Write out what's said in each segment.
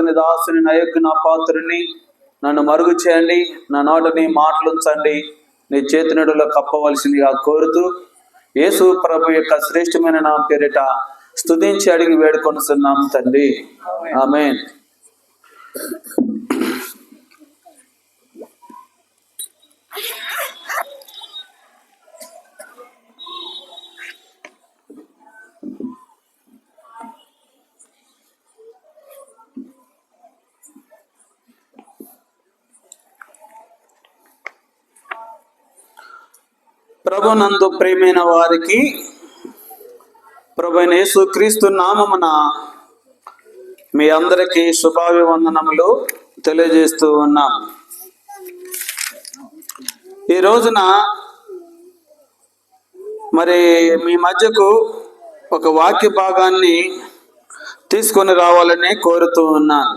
నీ దాసుని నా యొక్క నా పాత్రుని నన్ను మరుగు చేయండి, నా నోటిని మాటలుంచండి, నీ చేతినడులో కప్పవలసిందిగా కోరుతూ యేసు ప్రభు యొక్క శ్రేష్టమైన నామ పేరిట స్తుతించి అడిగి వేడుకొనుచున్నాం తండ్రి, ఆమేన్. ప్రభునందు ప్రియమైన వారికి ప్రభువైన యేసుక్రీస్తు నామమున మీ అందరికీ శుభాభివందనములు తెలియజేస్తూ ఉన్నాం. ఈ రోజున మరి మీ మధ్యకు ఒక వాక్య భాగాన్ని తీసుకొని రావాలని కోరుతూ ఉన్నాను.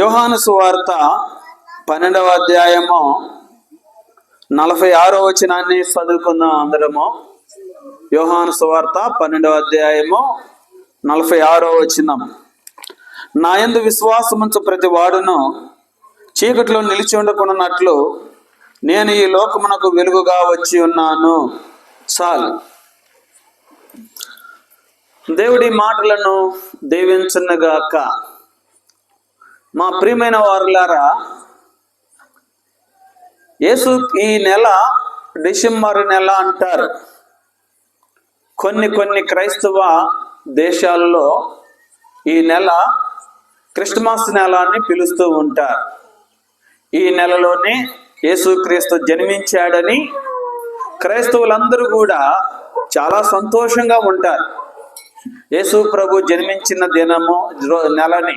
యోహాను సువార్త 12వ అధ్యాయము 46వ వచనాన్ని చదువుకుందాం అందరము. యోహాను సువార్త 12వ అధ్యాయము 46వ వచనం. నా యందు విశ్వాసముంచు ప్రతి వాడును చీకటిలో నిలిచి ఉండకున్నట్లు నేను ఈ లోకమునకు వెలుగుగా వచ్చి ఉన్నాను. చాలు. దేవుడి మాటలను దీవించునుగాక. మా ప్రియమైన వారులారా, యేసు ఈ నెల డిసెంబర్ నెల అంటారు. కొన్ని క్రైస్తవ దేశాలలో ఈ నెల క్రిస్మస్ నెల అని పిలుస్తూ ఉంటారు. ఈ నెలలోనే యేసుక్రీస్తు జన్మించాడని క్రైస్తవులందరూ కూడా చాలా సంతోషంగా ఉంటారు. యేసు ప్రభు జన్మించిన దినము నెలని,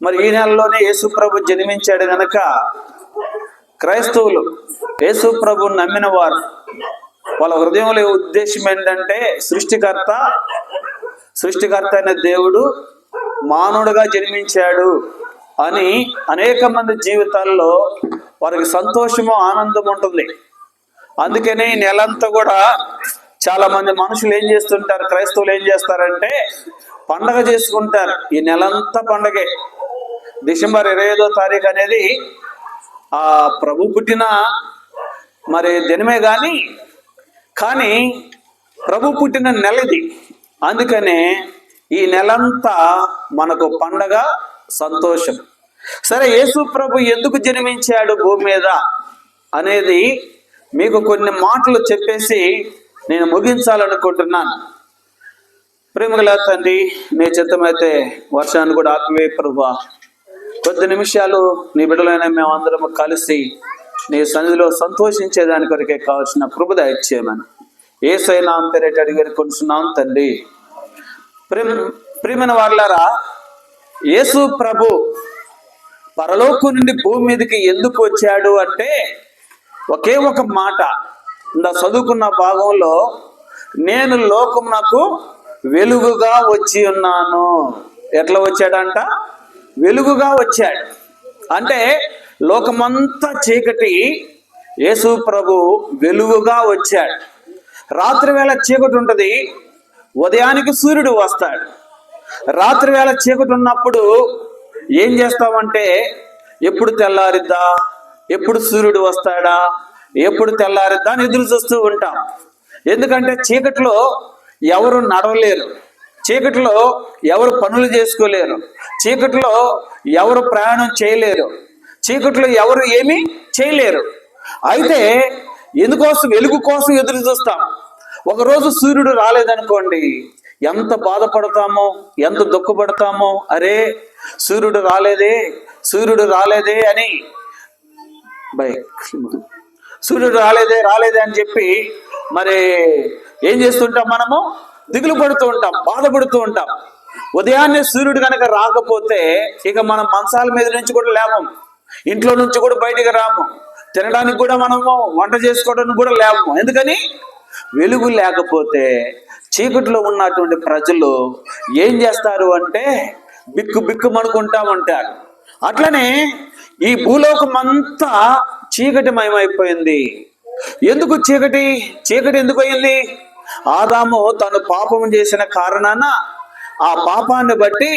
మరి ఈ నెలలోనే యేసు ప్రభు జన్మించాడు గనక క్రైస్తవులు యేసు ప్రభు నమ్మిన వారు వాళ్ళ హృదయంలో ఉద్దేశం ఏంటంటే సృష్టికర్త అయిన దేవుడు మానవుడుగా జన్మించాడు అని అనేక మంది జీవితాల్లో వారికి సంతోషము ఆనందం ఉంటుంది. అందుకనే ఈ నెలంతా కూడా చాలా మంది మనుషులు ఏం చేస్తుంటారు, క్రైస్తవులు ఏం చేస్తారంటే పండగ చేసుకుంటారు. ఈ నెలంతా పండగే. డిసెంబర్ 25వ తారీఖు అనేది ఆ ప్రభు పుట్టిన మరి దినమే కానీ ప్రభు పుట్టిన నెలది. అందుకనే ఈ నెలంతా మనకు పండగ, సంతోషం. సరే, యేసు ప్రభు ఎందుకు జన్మించాడు భూమి మీద అనేది మీకు కొన్ని మాటలు చెప్పేసి నేను ముగించాలనుకుంటున్నాను. ప్రేమగల తండ్రి, నీ చిత్తమైతే వర్షాన్ని కూడా ఆపివే ప్రభువా. కొద్ది నిమిషాలు నీ బిడ్డలైన మేమందరము కలిసి నీ సన్నిధిలో సంతోషించేదాని కొరకే కావాల్సిన కృప దయచేయమని యేసయ్య నామమున పేరిట అడిగి వేడుకొనుచున్నాం తండ్రి. ప్రియమైన వారులారా, యేసు ప్రభు పరలోకం నుండి భూమి మీదకి ఎందుకు వచ్చాడు అంటే ఒకే ఒక మాట ఇందా చదువుకున్న భాగంలో, నేను లోకమునకు వెలుగుగా వచ్చి ఉన్నాను. ఎట్లా వచ్చాడంట? వెలుగుగా వచ్చాడు. అంటే లోకమంతా చీకటి, యేసు ప్రభు వెలుగుగా వచ్చాడు. రాత్రి వేళ చీకటి ఉంటుంది, ఉదయానికి సూర్యుడు వస్తాడు. రాత్రి వేళ చీకటి ఉన్నప్పుడు ఏం చేస్తామంటే ఎప్పుడు తెల్లారిద్దా, ఎప్పుడు సూర్యుడు వస్తాడా, ఎప్పుడు తెల్లారిద్దా అని ఎదురు చూస్తూ ఉంటాం. ఎందుకంటే చీకటిలో ఎవరు నడవలేరు, చీకటిలో ఎవరు పనులు చేసుకోలేరు, చీకటిలో ఎవరు ప్రయాణం చేయలేరు, చీకటిలో ఎవరు ఏమీ చేయలేరు. అయితే ఎందుకోసం? వెలుగు కోసం ఎదురు చూస్తాం. ఒకరోజు సూర్యుడు రాలేదనుకోండి, ఎంత బాధపడతామో, ఎంత దుఃఖపడతామో. అరే సూర్యుడు రాలేదే అని సూర్యుడు రాలేదే అని చెప్పి మరి ఏం చేస్తుంటాం? మనము దిగులు పడుతూ ఉంటాం, బాధపడుతూ ఉంటాం. ఉదయాన్నే సూర్యుడు కనుక రాకపోతే ఇక మనం మంచాల మీద నుంచి కూడా లేము, ఇంట్లో నుంచి కూడా బయటికి రాము, తినడానికి కూడా మనము వంట చేసుకోవడానికి కూడా లేము. ఎందుకని? వెలుగు లేకపోతే చీకటిలో ఉన్నటువంటి ప్రజలు ఏం చేస్తారు అంటే బిక్కుమనుకుంటా ఉంటారు. అట్లనే ఈ భూలోకం అంతా చీకటిమయమైపోయింది. ఎందుకు చీకటి ఎందుకు అయింది? ఆదాము తను పాపం చేసిన కారణాన ఆ పాపాన్ని బట్టి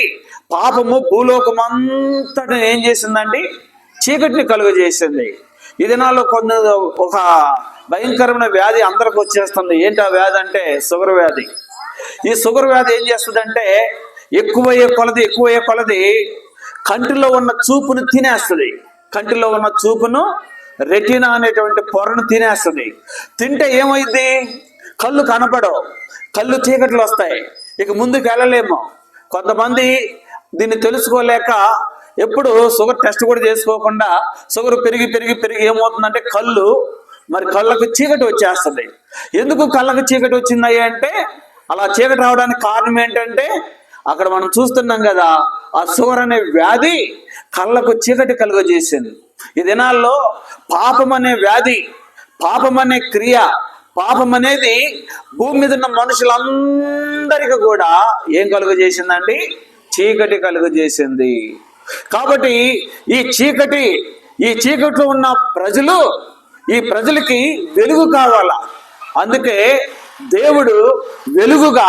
పాపము భూలోకమంతటా ఏం చేసిందండి? చీకటిని కలుగజేసింది. ఈ దినాల్లో ఒక భయంకరమైన వ్యాధి అందరికి వచ్చేస్తుంది. ఏంటి ఆ వ్యాధి అంటే షుగర్ వ్యాధి. ఈ షుగర్ వ్యాధి ఏం చేస్తుందంటే ఎక్కువయ్యే కొలది కంటిలో ఉన్న చూపును తినేస్తుంది. కంటిలో ఉన్న చూపును, రెటీనా అనేటువంటి పొరను తినేస్తుంది. తింటే ఏమైంది? కళ్ళు కనపడవు, కళ్ళు చీకట్లు వస్తాయి, ఇక ముందుకు వెళ్ళలేము. కొంతమంది దీన్ని తెలుసుకోలేక ఎప్పుడు షుగర్ టెస్ట్ కూడా చేసుకోకుండా షుగర్ పెరిగి ఏమవుతుందంటే కళ్ళకు చీకటి వచ్చేస్తుంది. ఎందుకు కళ్ళకు చీకటి వచ్చింది అంటే, అలా చీకటి రావడానికి కారణం ఏంటంటే అక్కడ మనం చూస్తున్నాం కదా, ఆ షుగర్ అనే వ్యాధి కళ్ళకు చీకటి కలుగజేసింది. ఈ దినాల్లో పాపం అనే వ్యాధి, పాపం అనే క్రియ, పాపం అనేది భూమి మీద ఉన్న మనుషులందరికీ కూడా ఏం కలుగజేసిందండి? చీకటి కలుగజేసింది. కాబట్టి ఈ చీకట్లో ఉన్న ఈ ప్రజలకి వెలుగు కావాలా. అందుకే దేవుడు వెలుగుగా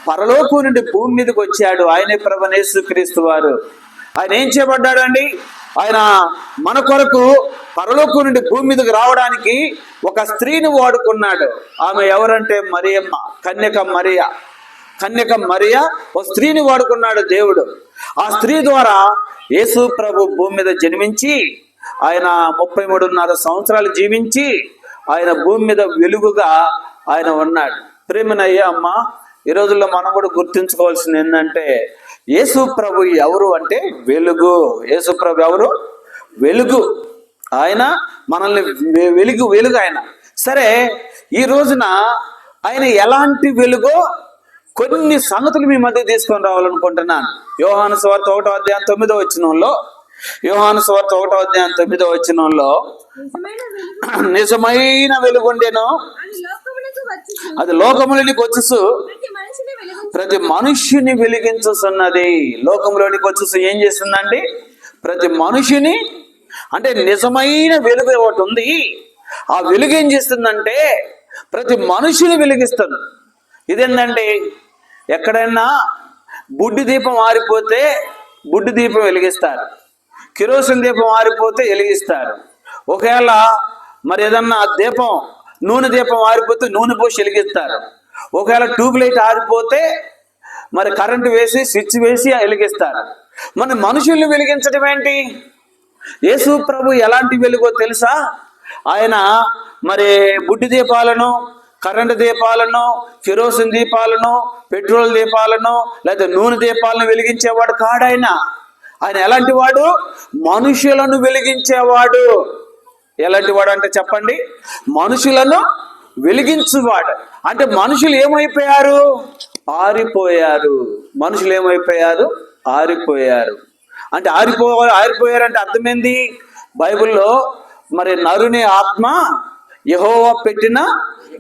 పరలోకం నుండి భూమి మీదకి వచ్చాడు. ఆయనే ప్రభువైన యేసుక్రీస్తు వారు. ఆయన ఏం చేయబడ్డాడు అండి? ఆయన మన కొరకు పరలోకం నుండి భూమి మీదకి రావడానికి ఒక స్త్రీని వాడుకున్నాడు. ఆమె ఎవరంటే మరియమ్మ, కన్యక మరియ ఒక స్త్రీని వాడుకున్నాడు దేవుడు. ఆ స్త్రీ ద్వారా యేసు ప్రభు భూమి మీద జన్మించి ఆయన 33.5 సంవత్సరాలు జీవించి ఆయన భూమి మీద వెలుగుగా ఆయన ఉన్నాడు. ప్రేమనయ్య అమ్మ, ఈ రోజుల్లో మనం కూడా గుర్తుంచుకోవాల్సింది ఏంటంటే యేసు ప్రభు ఎవరు అంటే వెలుగు. యేసు ప్రభు ఎవరు? వెలుగు. ఆయన మనల్ని వెలుగు ఆయన. సరే, ఈ రోజున ఆయన ఎలాంటి వెలుగో కొన్ని సంగతులు మీ మధ్య తీసుకొని రావాలనుకుంటున్నాను. యోహాను సువార్త 1వ అధ్యాయం 9వ వచనంలో, నిజమైన వెలుగుండెను, అది లోకములోనికి వచ్చుసు ప్రతి మనుష్యుని వెలిగించుతున్నది. లోకంలోనికి వచ్చేసి ఏం చేస్తుందండి? ప్రతి మనుషుని, అంటే నిజమైన వెలుగు ఒకటి ఉంది. ఆ వెలుగు ఏం చేస్తుందంటే ప్రతి మనుషుని వెలిగిస్తుంది. ఇదేంటండి? ఎక్కడైనా బుడ్డి దీపం ఆరిపోతే బుడ్డి దీపం వెలిగిస్తారు, కిరోసిన్ దీపం ఆరిపోతే వెలిగిస్తారు. ఒకవేళ మరి ఏదన్నా దీపం, నూనె దీపం ఆరిపోతే నూనె పోసి వెలిగిస్తారు. ఒకవేళ ట్యూబ్ లైట్ ఆరిపోతే మరి కరెంటు వేసి స్విచ్ వేసి వెలిగిస్తారు. మన మనుషుల్ని వెలిగించడం ఏంటి? యేసు ప్రభు ఎలాంటి వెలుగో తెలుసా? ఆయన మరి బుడ్డి దీపాలను, కరెంటు దీపాలను, కిరోసిన్ దీపాలను, పెట్రోల్ దీపాలను లేదా నూనె దీపాలను వెలిగించేవాడు కాడాయన. ఆయన ఎలాంటి వాడు? మనుషులను వెలిగించేవాడు. ఎలాంటి వాడు అంటే చెప్పండి? మనుషులను వెలిగించువాడు. అంటే మనుషులు ఏమైపోయారు? ఆరిపోయారు. మనుషులు ఏమైపోయారు? ఆరిపోయారు. అంటే ఆరిపోయారంటే అర్థమైంది. బైబిల్లో మరి నరుని ఆత్మ యెహోవా పెట్టిన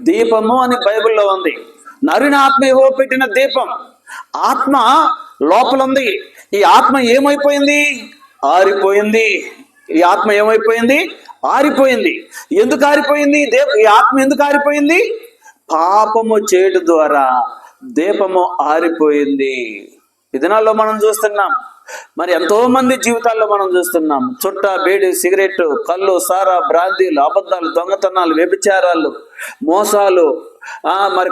దీపము అని బైబిల్లో ఉంది. నరుని ఆత్మ యెహోవా పెట్టిన దీపం. ఆత్మ లోపల ఉంది. ఈ ఆత్మ ఏమైపోయింది? ఆరిపోయింది. ఈ ఆత్మ ఏమైపోయింది? ఆరిపోయింది. ఎందుకు ఆరిపోయింది? ఈ ఆత్మ ఎందుకు ఆరిపోయింది? పాపము చేయడం ద్వారా దీపము ఆరిపోయింది. ఈ దినాల్లో మనం చూస్తున్నాం, మరి ఎంతో మంది జీవితాల్లో మనం చూస్తున్నాం. చుట్ట, బీడి, సిగరెట్, కళ్ళు, సారా, బ్రాందీలు, అబద్ధాలు, దొంగతనాలు, వ్యభిచారాలు, మోసాలు, మరి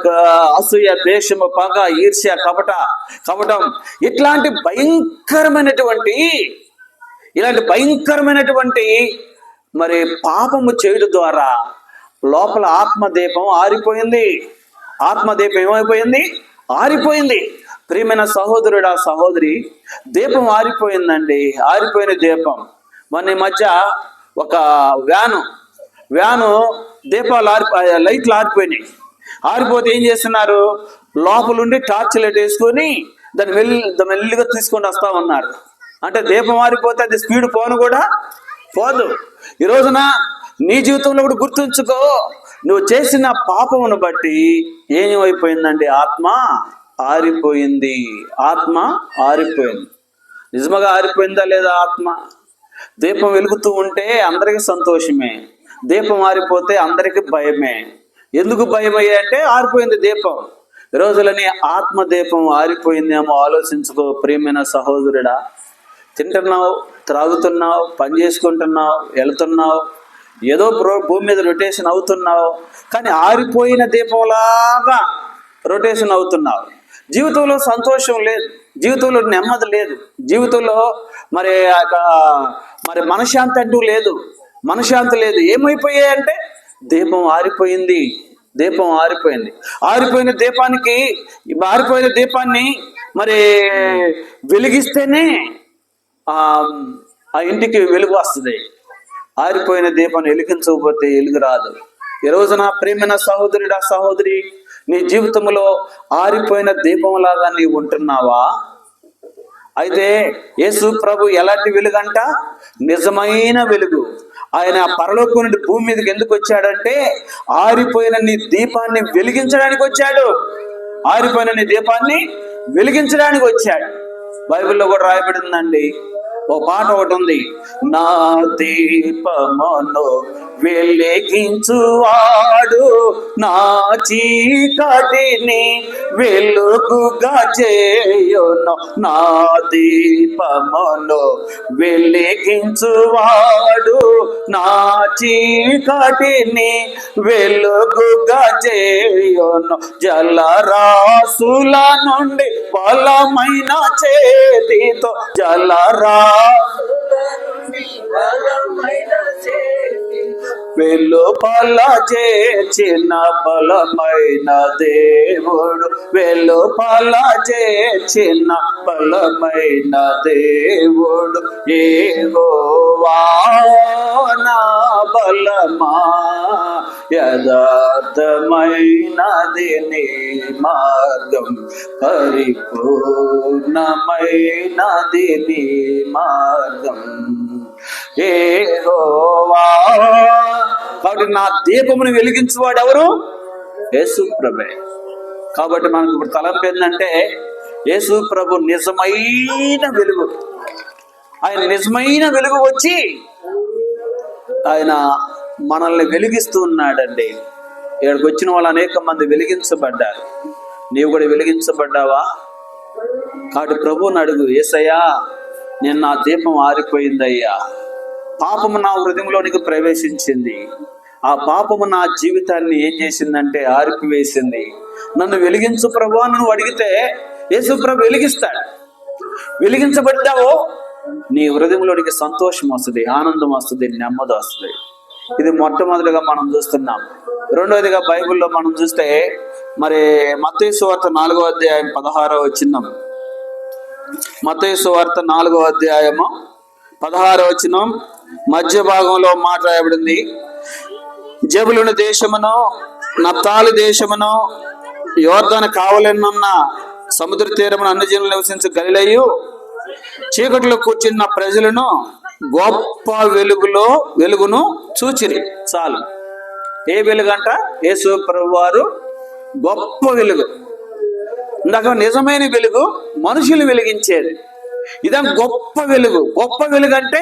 అసూయ, ద్వేషము, పగ, ఈర్ష్య, కపటం, ఇట్లాంటి భయంకరమైనటువంటి మరి పాపము చేయడం ద్వారా లోపల ఆత్మదీపం ఆరిపోయింది. ఆత్మదీపం ఏమైపోయింది? ఆరిపోయింది. ప్రియమైన సహోదరుడా, సహోదరి, దీపం ఆరిపోయిందండి. ఆరిపోయిన దీపం. మన మధ్య ఒక వ్యాను దీపాలు లైట్లు ఆరిపోయినాయి. ఆరిపోతే ఏం చేస్తున్నారు? లోపలుండి టార్చ్ లైట్ వేసుకొని దాన్ని మెల్లిగా తీసుకొని వస్తా ఉన్నారు. అంటే దీపం ఆరిపోతే అది స్పీడ్ పోదు. ఈ రోజున నీ జీవితంలో కూడా గుర్తుంచుకో, నువ్వు చేసిన పాపమును బట్టి ఏమైపోయిందండి? ఆత్మ ఆరిపోయింది. ఆత్మ ఆరిపోయింది. నిజంగా ఆరిపోయిందా లేదా ఆత్మ? దీపం వెలుగుతూ ఉంటే అందరికీ సంతోషమే, దీపం ఆరిపోతే అందరికీ భయమే. ఎందుకు భయం అంటే ఆరిపోయింది దీపం. ఈ రోజులని ఆత్మదీపం ఆరిపోయిందేమో ఆలోచించుకో ప్రియమైన సహోదరుడా. తింటున్నావు, త్రాగుతున్నావు, పని చేసుకుంటున్నావు, వెళ్తున్నావు, ఏదో భూమి మీద రొటేషన్ అవుతున్నావు, కానీ ఆరిపోయిన దీపంలాగా రొటేషన్ అవుతున్నావు. జీవితంలో సంతోషం లేదు, జీవితంలో నెమ్మది లేదు, జీవితంలో మరి మనశ్శాంతి అంటూ లేదు, మనశ్శాంతి లేదు. ఏమైపోయాయంటే దీపం ఆరిపోయింది, దీపం ఆరిపోయింది. ఆరిపోయిన దీపాన్ని మరి వెలిగిస్తేనే ఆ ఇంటికి వెలుగు వస్తుంది. ఆరిపోయిన దీపాన్ని వెలిగించకపోతే వెలుగు రాదు. ఈ రోజున ప్రియమైన సహోదరుడా, సహోదరి, నీ జీవితంలో ఆరిపోయిన దీపంలాగా నీవు ఉంటున్నావా? అయితే యేసు ప్రభు ఎలాంటి వెలుగంట? నిజమైన వెలుగు. ఆయన పరలోకం నుండి భూమి మీదకి ఎందుకు వచ్చాడంటే ఆరిపోయిన నీ దీపాన్ని వెలిగించడానికి వచ్చాడు. ఆరిపోయిన నీ దీపాన్ని వెలిగించడానికి వచ్చాడు. బైబిల్లో కూడా రాయబడిందండి, ఓ పాట ఒకటి ఉంది, నా దీపమును వెలిగించువాడు నా చీకటిని వెలుగుగా చేయును. నా దీపమును వెలిగించువాడు నా చీకటిని వెలుగుగా చేయును. జలరాసుల నుండి బలమైన చేతితో వెలుపల చేర్చిన బలమైన దేవుడు, వెలుపల చేర్చిన బలమైన దేవుడు, యెహోవా నా బలమా, యథార్థమైనది నీ మార్గం, పరిపూర్ణమైనది నీ మార్గం, యెహోవా. కాబట్టి నా దీపమును వెలిగించువాడు ఎవరు? యేసు ప్రభే. కాబట్టి మనకు ఇప్పుడు తలంపు ఏంటంటే యేసు ప్రభు నిజమైన వెలుగు. ఆయన నిజమైన వెలుగు వచ్చి ఆయన మనల్ని వెలిగిస్తూ ఉన్నాడండి. ఇక్కడికి వచ్చిన వాళ్ళు అనేక మంది వెలిగించబడ్డారు. నీవు కూడా వెలిగించబడ్డావా? కాబట్టి ప్రభువుని అడుగు, యేసయ్యా నేను నా దీపం ఆరిపోయిందయ్యా, పాపము నా హృదయంలోనికి ప్రవేశించింది, ఆ పాపము నా జీవితాన్ని ఏం చేసిందంటే ఆరిపివేసింది, నన్ను వెలిగించు ప్రభు అని నువ్వు అడిగితే యేసు ప్రభు వెలిగిస్తాడు. వెలిగించబడ్డావో నీ హృదయంలోనికి సంతోషం వస్తుంది, ఆనందం వస్తుంది, నెమ్మది వస్తుంది. ఇది మొట్టమొదటిగా మనం చూస్తున్నాం. రెండవదిగా బైబిల్లో మనం చూస్తే మరి మత్తయి సువార్త 4వ అధ్యాయం 16వ వచనం, మత్తయి సువార్త 4వ అధ్యాయము 16వ వచనం మధ్య భాగంలో మాట రాయబడింది, జెబూలూను దేశమును నప్తాలి దేశమును యోర్దాను కావలనున్న సముద్ర తీరమును అన్ని జనులు నివసించే గలిలయు చీకటిలో కూర్చున్న ప్రజలను గొప్ప వెలుగును చూచిరి. చాలు. ఏ వెలుగంట? యేసు ప్రభువు వారు గొప్ప వెలుగు. ఇందాక నిజమైన వెలుగు మనుషులు వెలిగించేది, ఇదా గొప్ప వెలుగు. గొప్ప వెలుగు అంటే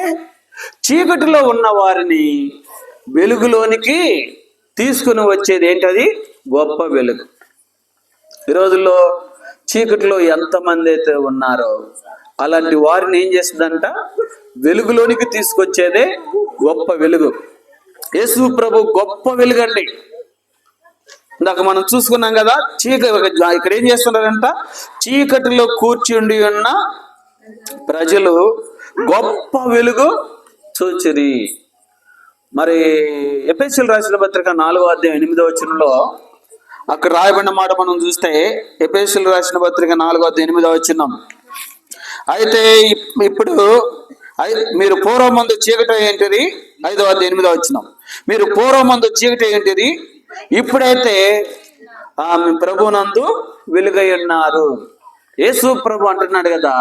చీకటిలో ఉన్న వారిని వెలుగులోనికి తీసుకుని వచ్చేది. ఏంటది? గొప్ప వెలుగు. ఈ రోజుల్లో చీకటిలో ఎంతమంది అయితే ఉన్నారో అలాంటి వారిని ఏం చేస్తుందంట? వెలుగులోనికి తీసుకొచ్చేదే గొప్ప వెలుగు. యేసు ప్రభు గొప్ప వెలుగండి. ఇందాక మనం చూసుకున్నాం కదా, ఇక్కడ ఏం చేస్తున్నారంట? చీకటిలో కూర్చుండి ఉన్న ప్రజలు గొప్ప వెలుగు చూచిరి. మరి ఎఫెసీయులకు రాసిన పత్రిక 4వ అధ్యాయం 8వ వచనంలో అక్కడ రాయబడిన మాట మనం చూస్తే, ఎఫెసీయులకు రాసిన పత్రిక 4వ అధ్యాయం 8వ వచనం, అయితే ఇప్పుడు మీరు పూర్వమందు చీకటి ఏంటిది? 5వ అధ్యాయం 8వ వచనం, మీరు పూర్వమందు చీకటి ఏంటిది, ఇప్పుడైతే ప్రభునందు వెలుగై ఉన్నారు. యేసు ప్రభు అంటున్నాడు కదా,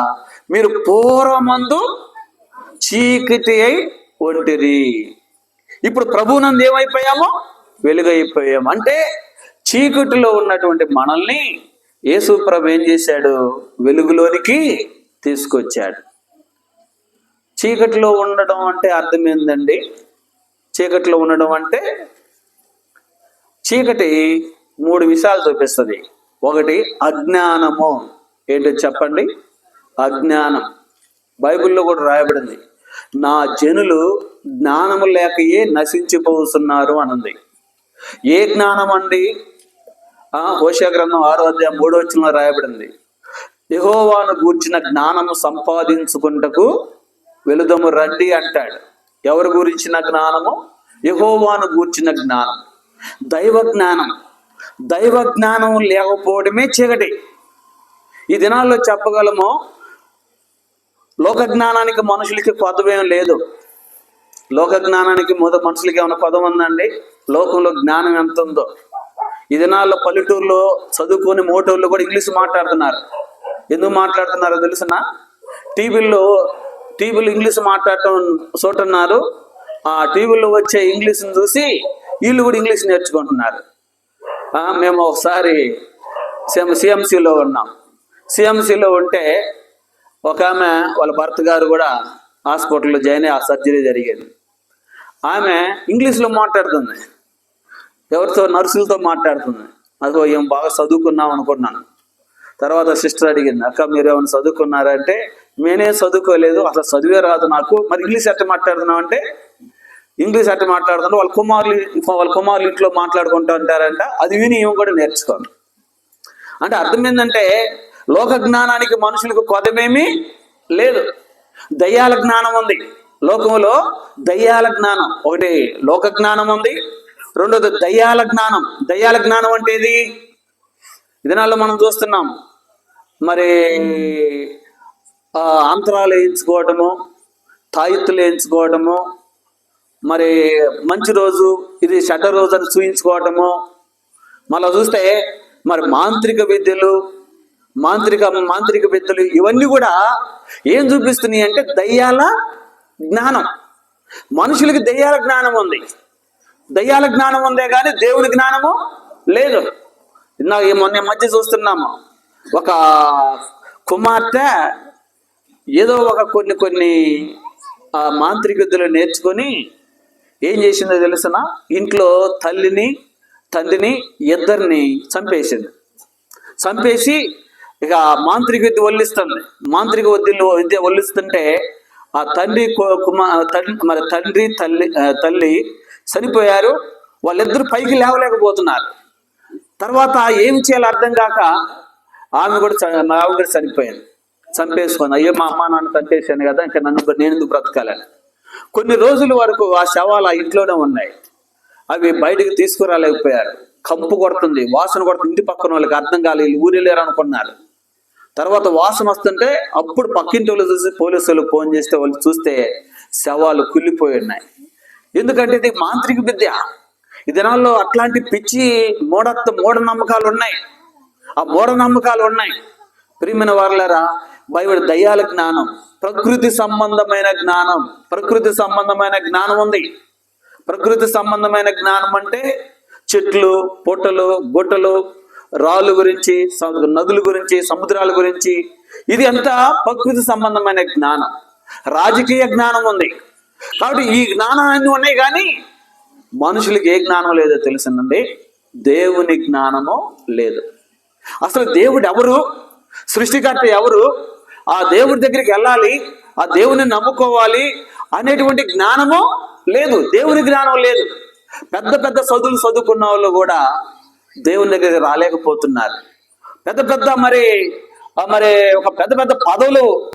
మీరు పూర్వమందు చీకటి అయి ఒంటిరి, ఇప్పుడు ప్రభునందు ఏమైపోయామో? వెలుగైపోయాము. అంటే చీకటిలో ఉన్నటువంటి మనల్ని యేసు ప్రభు ఏం చేశాడు? వెలుగులోనికి తీసుకొచ్చాడు. చీకటిలో ఉండడం అంటే అర్థం ఏందండి? చీకటిలో ఉండడం అంటే చీకటి 3 విషయాలు చూపిస్తుంది. ఒకటి అజ్ఞానము. ఏంటో చెప్పండి? అజ్ఞానం. బైబిల్లో కూడా రాయబడింది, నా జనులు జ్ఞానము లేకయే నశించిపోతున్నారు అనుంది. ఏ జ్ఞానం అండి? హోషేయ గ్రంథం 6:3 రాయబడింది, యెహోవాను గూర్చిన జ్ఞానము సంపాదించుకుంటకు వెలుదము రండి అంటాడు. ఎవరు గురించిన జ్ఞానము? యెహోవాను గూర్చిన జ్ఞానం, దైవ జ్ఞానం. దైవ జ్ఞానం లేకపోవడమే చీకటి. ఈ దినాల్లో చెప్పగలము, లోక జ్ఞానానికి మనుషులకి పదవేం లేదు. లోక జ్ఞానానికి మనుషులకి ఏమైనా పదం ఉందండి? లోకంలో జ్ఞానం ఎంత ఉందో. ఈ దినాల్లో పల్లెటూరులో చదువుకొని మోటోళ్ళు కూడా ఇంగ్లీష్ మాట్లాడుతున్నారు. ఎందుకు మాట్లాడుతున్నారో తెలుసునా? టీవీలో ఇంగ్లీష్ మాట్లాడటం చూస్తున్నారు. ఆ టీవీలో వచ్చే ఇంగ్లీష్ని చూసి వీళ్ళు కూడా ఇంగ్లీష్ నేర్చుకుంటున్నారు. మేము ఒకసారి సిఎంసిలో ఉన్నాం. సిఎంసిలో ఉంటే ఒక ఆమె వాళ్ళ భర్త గారు కూడా హాస్పిటల్లో జాయిన్ అయ్యి ఆ సర్జరీ జరిగేది. ఆమె ఇంగ్లీష్లో మాట్లాడుతుంది, ఎవరితో? నర్సులతో మాట్లాడుతుంది. అదో ఏం బాగా చదువుకున్నాం అనుకున్నాను. తర్వాత సిస్టర్ అడిగింది, అక్క మీరు ఏమైనా చదువుకున్నారంటే, నేనేం చదువుకోలేదు, అసలు చదివే రాదు నాకు. మరి ఇంగ్లీష్ ఎట్ట మాట్లాడుతున్నావు అంటే, ఇంగ్లీష్ ఎట్ట మాట్లాడుతుంటే వాళ్ళ కుమారులు ఇంట్లో మాట్లాడుకుంటూ ఉంటారంట. అది విని ఏమి కూడా నేర్చుకోండి. అంటే అర్థం ఏంటంటే, లోక జ్ఞానానికి మనుషులకు కొదమేమీ లేదు. దయ్యాల జ్ఞానం ఉంది లోకంలో. దయ్యాల జ్ఞానం ఒకటి, లోక జ్ఞానం ఉంది. రెండోది దయ్యాల జ్ఞానం. దయ్యాల జ్ఞానం అంటే ఇది దినాల్లో మనం చూస్తున్నాం. మరి అంతరాలు వేయించుకోవటము, తాయిత్తులు వేయించుకోవటము, మరి మంచి రోజు ఇది చెడ్డ రోజు అని చూయించుకోవటము. మళ్ళీ చూస్తే మరి మాంత్రిక విద్యలు ఇవన్నీ కూడా ఏం చూపిస్తున్నాయి అంటే దయ్యాల జ్ఞానం. మనుషులకి దయ్యాల జ్ఞానం ఉంది. దయ్యాల జ్ఞానం ఉందే కానీ దేవుని జ్ఞానము లేదు. మొన్న మధ్య చూస్తున్నాము, ఒక కుమార్తె ఏదో ఒక కొన్ని మాంత్రిక విద్యలు నేర్చుకొని ఏం చేసిందో తెలుసిన? ఇంట్లో తల్లిని తండ్రిని ఇద్దరిని చంపేసి ఇక మాంత్రిక విద్య వల్లిస్తుంది. మాంత్రిక విద్య వల్లిస్తుంటే ఆ తండ్రి తల్లి చనిపోయారు. వాళ్ళిద్దరు పైకి లేవలేకపోతున్నారు. తర్వాత ఏం చేయాలో అర్థం కాక ఆమె కూడా చనిపోయింది. చంపేసుకుంది. అయ్యో మా అమ్మ నాన్న చంపేశాను కదా, ఇంకా నేను ఎందుకు బ్రతకాలని. కొన్ని రోజుల వరకు ఆ శవాలు ఆ ఇంట్లోనే ఉన్నాయి. అవి బయటకు తీసుకురాలేకపోయారు. కంపు కొడుతుంది, వాసన కొడుతుంది. ఇంటి పక్కన వాళ్ళకి అర్థం కాలేదు, ఊరెళ్ళారు అనుకున్నారు. తర్వాత వాసన వస్తుంటే అప్పుడు పక్కింటి వాళ్ళు చూసి పోలీసులు ఫోన్ చేస్తే వాళ్ళు చూస్తే శవాలు కుళ్ళిపోయి ఉన్నాయి. ఎందుకంటే ఇది మాంత్రిక విద్య. ఈ దినాల్లో అట్లాంటి పిచ్చి మూఢనమ్మకాలు ఉన్నాయి. ఆ మూఢనమ్మకాలు ఉన్నాయి. ప్రియమైన వారలారా, బైబిల్ దయ్యాల జ్ఞానం, ప్రకృతి సంబంధమైన జ్ఞానం ఉంది. ప్రకృతి సంబంధమైన జ్ఞానం అంటే చెట్లు, పుట్టలు, గుట్టలు, రాళ్ళు గురించి, నదుల గురించి, సముద్రాల గురించి, ఇది అంతా ప్రకృతి సంబంధమైన జ్ఞానం. రాజకీయ జ్ఞానం ఉంది. కాబట్టి ఈ జ్ఞానాన్ని ఉన్నాయి, కానీ మనుషులకి ఏ జ్ఞానం లేదో తెలుసునండి. దేవుని జ్ఞానము లేదు. అసలు దేవుడు ఎవరు, సృష్టికర్త ఎవరు, ఆ దేవుడి దగ్గరికి వెళ్ళాలి, ఆ దేవుని నమ్ముకోవాలి అనేటువంటి జ్ఞానము లేదు. దేవుని జ్ఞానం లేదు. పెద్ద పెద్ద చదువుకున్న వాళ్ళు కూడా దేవుని దగ్గరికి రాలేకపోతున్నారు. మరి ఒక పెద్ద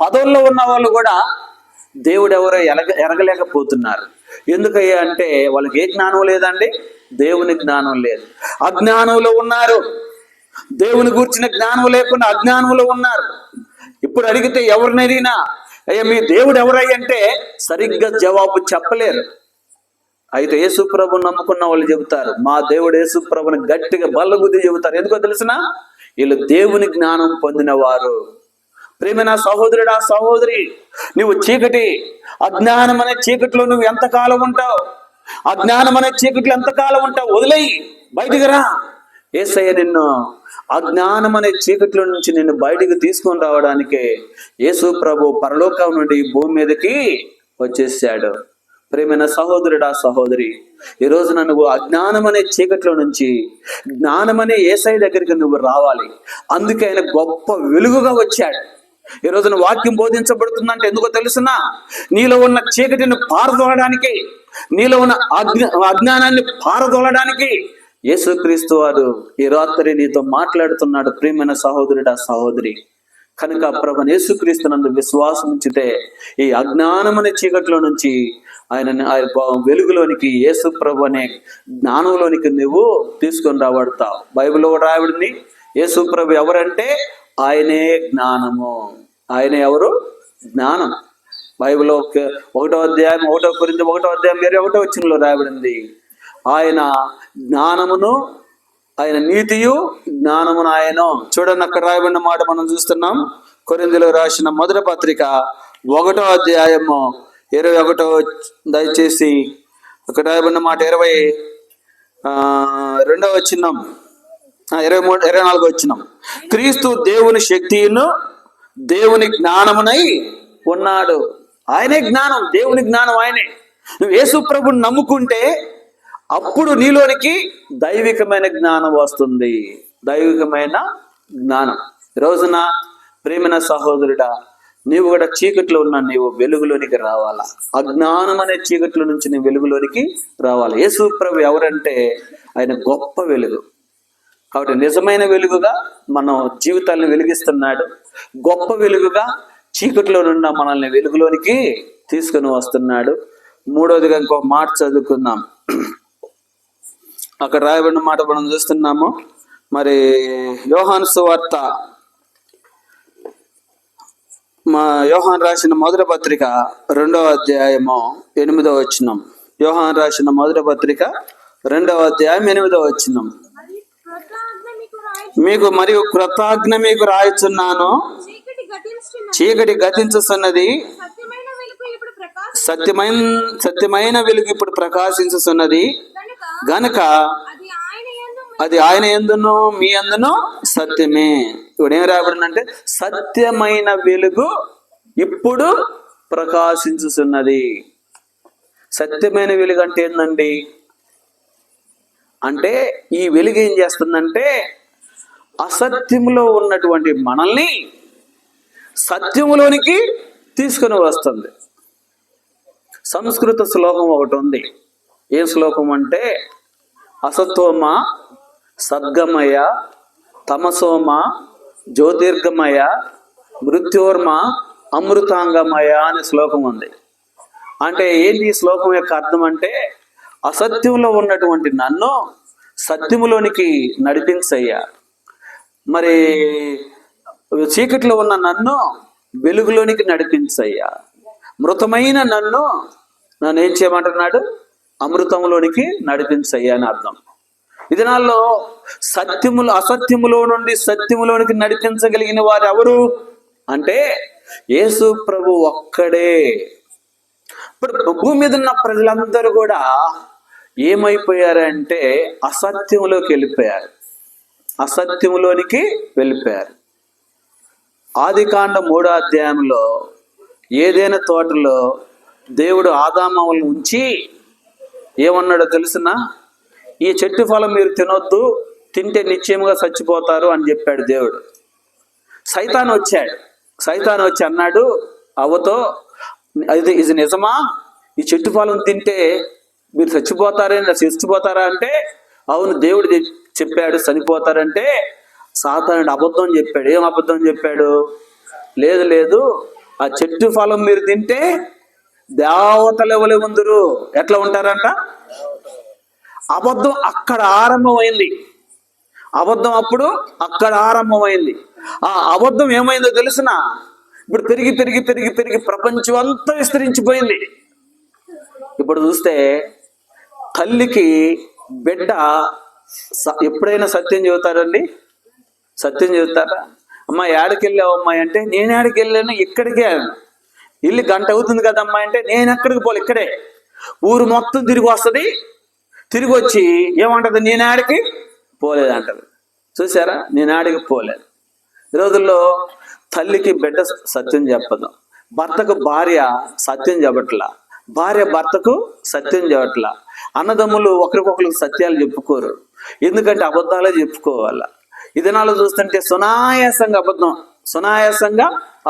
పదవుల్లో ఉన్న వాళ్ళు కూడా దేవుడు ఎవరో ఎరగలేకపోతున్నారు. ఎందుకయ్యా అంటే వాళ్ళకి ఏ జ్ఞానం లేదండి? దేవుని జ్ఞానం లేదు. అజ్ఞానంలో ఉన్నారు. దేవుని గూర్చిన జ్ఞానం లేకుండా అజ్ఞానంలో ఉన్నారు. ఇప్పుడు అడిగితే ఎవరిని అడిగినా అయ్యా మీ దేవుడు ఎవరయ్యంటే సరిగ్గా జవాబు చెప్పలేరు. అయితే యేసుప్రభుని నమ్ముకున్న వాళ్ళు చెబుతారు, మా దేవుడు యేసుప్రభుని గట్టిగా బల్లగుద్ది చెబుతారు. ఎందుకో తెలిసిన? వీళ్ళు దేవుని జ్ఞానం పొందిన వారు. ప్రేమైన సహోదరుడా, సహోదరి, నువ్వు అజ్ఞానం అనే చీకట్లో నువ్వు ఎంతకాలం ఉంటావు? అజ్ఞానం అనే చీకట్లో ఎంతకాలం ఉంటావు? వదిలేయి, బయటికి రా. యేసయ్య నిన్ను అజ్ఞానం అనే చీకట్లో నుంచి నిన్ను బయటికి తీసుకొని రావడానికి యేసు ప్రభు పరలోకం నుండి భూమి మీదకి వచ్చేసాడు. ప్రియమైన సహోదరుడా, సహోదరి, ఈ రోజున నువ్వు అజ్ఞానం అనే చీకట్లో నుంచి జ్ఞానం అనే యేసయ్య దగ్గరికి నువ్వు రావాలి. అందుకే ఆయన గొప్ప వెలుగుగా వచ్చాడు. ఈ రోజున వాక్యం బోధించబడుతుందంటే ఎందుకో తెలుసునా? నీలో ఉన్న చీకటిని పారదోలడానికి, నీలో ఉన్న అజ్ఞానాన్ని పారదోలడానికి యేసుక్రీస్తు వారు ఈ రాత్రి నీతో మాట్లాడుతున్నాడు. ప్రియమైన సహోదరుడా, సహోదరి, కనుక ప్రభువైన యేసుక్రీస్తునందు విశ్వాసం ఉంచితే ఈ అజ్ఞానం అనే చీకట్లో నుంచి ఆయన వెలుగులోనికి, యేసు ప్రభు అనే జ్ఞానంలోనికి నువ్వు తీసుకొని రాబడతావు. బైబిల్లో రాయబడింది, యేసు ప్రభు ఎవరంటే ఆయనే జ్ఞానము. ఆయనే ఎవరు? జ్ఞానం. బైబిల్లో 1వ అధ్యాయం 1 కొరింథీ 1వ అధ్యాయం 21వ వచనంలో రాయబడింది, ఆయన జ్ఞానమును, ఆయన నీతియు జ్ఞానమును ఆయను. చూడండి, అక్కడ రాయబడిన మాట మనం చూస్తున్నాం. కొరింథీయులకు రాసిన మొదటి పత్రిక 1వ అధ్యాయము 21వ, దయచేసి అక్కడ రాయబడిన మాట 22వ వచనం, 24వ వచనం. క్రీస్తు దేవుని శక్తియును దేవుని జ్ఞానమునై ఉన్నాడు. ఆయనే జ్ఞానం, దేవుని జ్ఞానం ఆయనే. నువ్వు యేసు ప్రభువుని నమ్ముకుంటే అప్పుడు నీలోనికి దైవికమైన జ్ఞానం వస్తుంది. దైవికమైన జ్ఞానం. రోజున ప్రేమైన సహోదరుడా, నీవు కూడా చీకట్లో ఉన్న నీవు వెలుగులోనికి రావాలా. అజ్ఞానం అనే చీకట్లో నుంచి నీ వెలుగులోనికి రావాలి. యేసు ప్రభు ఎవరంటే ఆయన గొప్ప వెలుగు. కాబట్టి నిజమైన వెలుగుగా మన జీవితాలను వెలిగిస్తున్నాడు. గొప్ప వెలుగుగా చీకట్లో నుండి మనల్ని వెలుగులోనికి తీసుకుని వస్తున్నాడు. మూడోదిగా ఇంకో మాట చదువుకుందాం. అక్కడ రాయబడిన మాట మనం చూస్తున్నాము. మరి యోహాను సువార్త, యోహాను రాసిన మొదటి పత్రిక 2వ అధ్యాయము 8వ వచనం. యోహాను రాసిన మొదటి పత్రిక 2వ అధ్యాయం 8వ వచనం. మీకు మరియు కృతాజ్ఞ మీకు రాయిచున్నాను, చీకటి గతించుతున్నది, సత్యమైన వెలుగు ఇప్పుడు ప్రకాశించుతున్నది గనుక అది ఆయన యందును మీ యందును సత్యమే. ఇప్పుడు ఏం రాబడిందంటే సత్యమైన వెలుగు ఇప్పుడు ప్రకాశించుతున్నది. సత్యమైన వెలుగు అంటే ఏంటండి? అంటే ఈ వెలుగు ఏం చేస్తుందంటే అసత్యంలో ఉన్నటువంటి మనల్ని సత్యములోనికి తీసుకుని వస్తుంది. సంస్కృత శ్లోకం ఒకటి ఉంది. ఏ శ్లోకం అంటే అసత్వమ సద్గమయ తమసోమ జ్యోతిర్గమయ మృత్యోర్మ అమృతాంగమయ అనే శ్లోకం ఉంది. అంటే ఏంటి ఈ శ్లోకం యొక్క అర్థం అంటే అసత్యంలో ఉన్నటువంటి నన్ను సత్యములోనికి నడిపించయ్యా, మరి చీకట్లో ఉన్న నన్ను వెలుగులోనికి నడిపించయ్యా, మృతమైన నన్ను ఏం చేయమంటున్నాడు? అమృతంలోనికి నడిపించయ్యా అని అర్థం. ఈ దినాల్లో అసత్యములో నుండి సత్యములోనికి నడిపించగలిగిన వారు ఎవరు అంటే యేసు ప్రభు ఒక్కడే. ఇప్పుడు భూమి మీద ఉన్న ప్రజలందరూ కూడా ఏమైపోయారంటే అసత్యములోకి వెళ్ళిపోయారు, అసత్యములోనికి వెళ్ళిపోయారు. ఆదికాండం 3వ అధ్యాయంలో ఏదైనా తోటలో దేవుడు ఆదామవులను ఉంచి ఏమన్నాడో తెలుసునా? ఈ చెట్టు ఫలం మీరు తినొద్దు, తింటే నిశ్చయముగా చచ్చిపోతారు అని చెప్పాడు దేవుడు. సైతాను వచ్చి అన్నాడు అవ్వతో, ఇది నిజమా? ఈ చెట్టు ఫలం తింటే మీరు చచ్చిపోతారా అంటే అవును దేవుడు చెప్పాడు చనిపోతారంటే సాతానుడు అబద్ధం చెప్పాడు. ఏం అబద్ధం చెప్పాడు? లేదు ఆ చెట్టు ఫలం మీరు తింటే దేవతలు ఎవరు ఉందరు, ఎట్లా ఉంటారంట? అబద్ధం అక్కడ ఆరంభమైంది. అబద్ధం అప్పుడు అక్కడ ఆరంభమైంది. ఆ అబద్ధం ఏమైందో తెలుసునా? ఇప్పుడు పెరిగి ప్రపంచం అంతా విస్తరించిపోయింది. ఇప్పుడు చూస్తే తల్లికి బిడ్డ ఎప్పుడైనా సత్యం చెబుతారండి? సత్యం చెబుతారా? అమ్మా ఏడకి వెళ్ళావు అమ్మాయి అంటే నేను ఏడకి వెళ్ళాను, ఇక్కడికే ఇల్లు గంట అవుతుంది కదా అమ్మాయి అంటే నేను ఎక్కడికి పోలే, ఇక్కడే. ఊరు మొత్తం తిరిగి వస్తుంది, తిరిగి వచ్చి ఏమంటది? నేను ఆడికి పోలేదంటది. చూసారా? నేను ఆడికి పోలేదు. ఈ రోజుల్లో తల్లికి బిడ్డ సత్యం చెప్పదు, భర్తకు భార్య సత్యం చెప్పట్లా, భార్య భర్తకు సత్యం చెప్పట్లా. అన్నదమ్ములు ఒకరికొకరికి సత్యాలు చెప్పుకోరు, ఎందుకంటే అబద్ధాలే చెప్పుకోవాల. ఈ దినాలు చూస్తుంటే సునాయాసంగా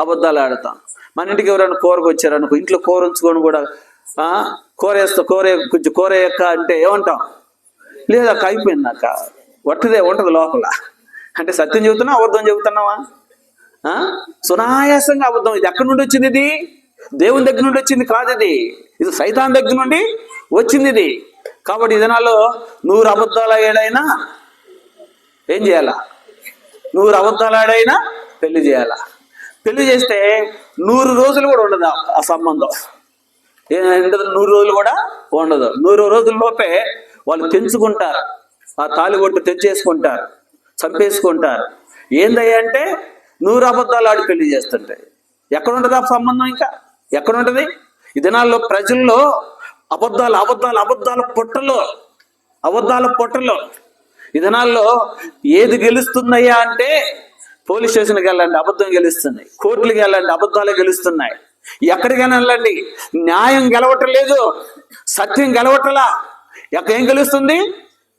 అబద్ధాలు ఆడతాం. మన ఇంటికి ఎవరైనా కూరకు వచ్చారనుకో, ఇంట్లో కూర ఉంచుకొని కూడా కొంచెం కూర ఎక్క అంటే ఏమంటాం? లేదా అయిపోయిందాక ఒట్టదే ఉంటుంది లోపల. అంటే సత్యం చెబుతున్నావా అబద్ధం చెబుతున్నావా? సునాయాసంగా అబద్ధం. ఇది ఎక్కడి నుండి వచ్చింది? ఇది దేవుని దగ్గర నుండి వచ్చింది కాదు, ఇది సైతాన్ దగ్గర నుండి వచ్చింది ఇది. కాబట్టి ఈ దినాల్లో 100 అబద్ధాలు ఆడైనా ఏం చేయాలా? 100 అబద్ధాలు ఆడైనా పెళ్లి చేయాలా. పెళ్లి చేస్తే 100 రోజులు కూడా ఉండదు ఆ సంబంధం. 100 రోజులు కూడా ఉండదు. 100 రోజుల్లోపే వాళ్ళు తెంచుకుంటారు, ఆ తాళిబొట్టు తెచ్చేసుకుంటారు, చంపేసుకుంటారు. ఏందయ్యా అంటే 100 అబద్ధాలు ఆడి పెళ్లి చేస్తుంటాయి. ఎక్కడ ఉంటుంది ఆ సంబంధం? ఇంకా ఎక్కడ ఉంటుంది? ఈ దినాల్లో ప్రజల్లో అబద్ధాల పొట్టలో ఈ దినాల్లో ఏది గెలుస్తుందయ్యా అంటే, పోలీస్ స్టేషన్కి వెళ్ళండి అబద్ధం గెలుస్తుంది, కోర్టులకు వెళ్ళండి అబద్ధాలు గెలుస్తున్నాయి, ఎక్కడికైనా వెళ్ళండి న్యాయం గెలవటం లేదు, సత్యం గెలవటలా. ఏం గెలుస్తుంది?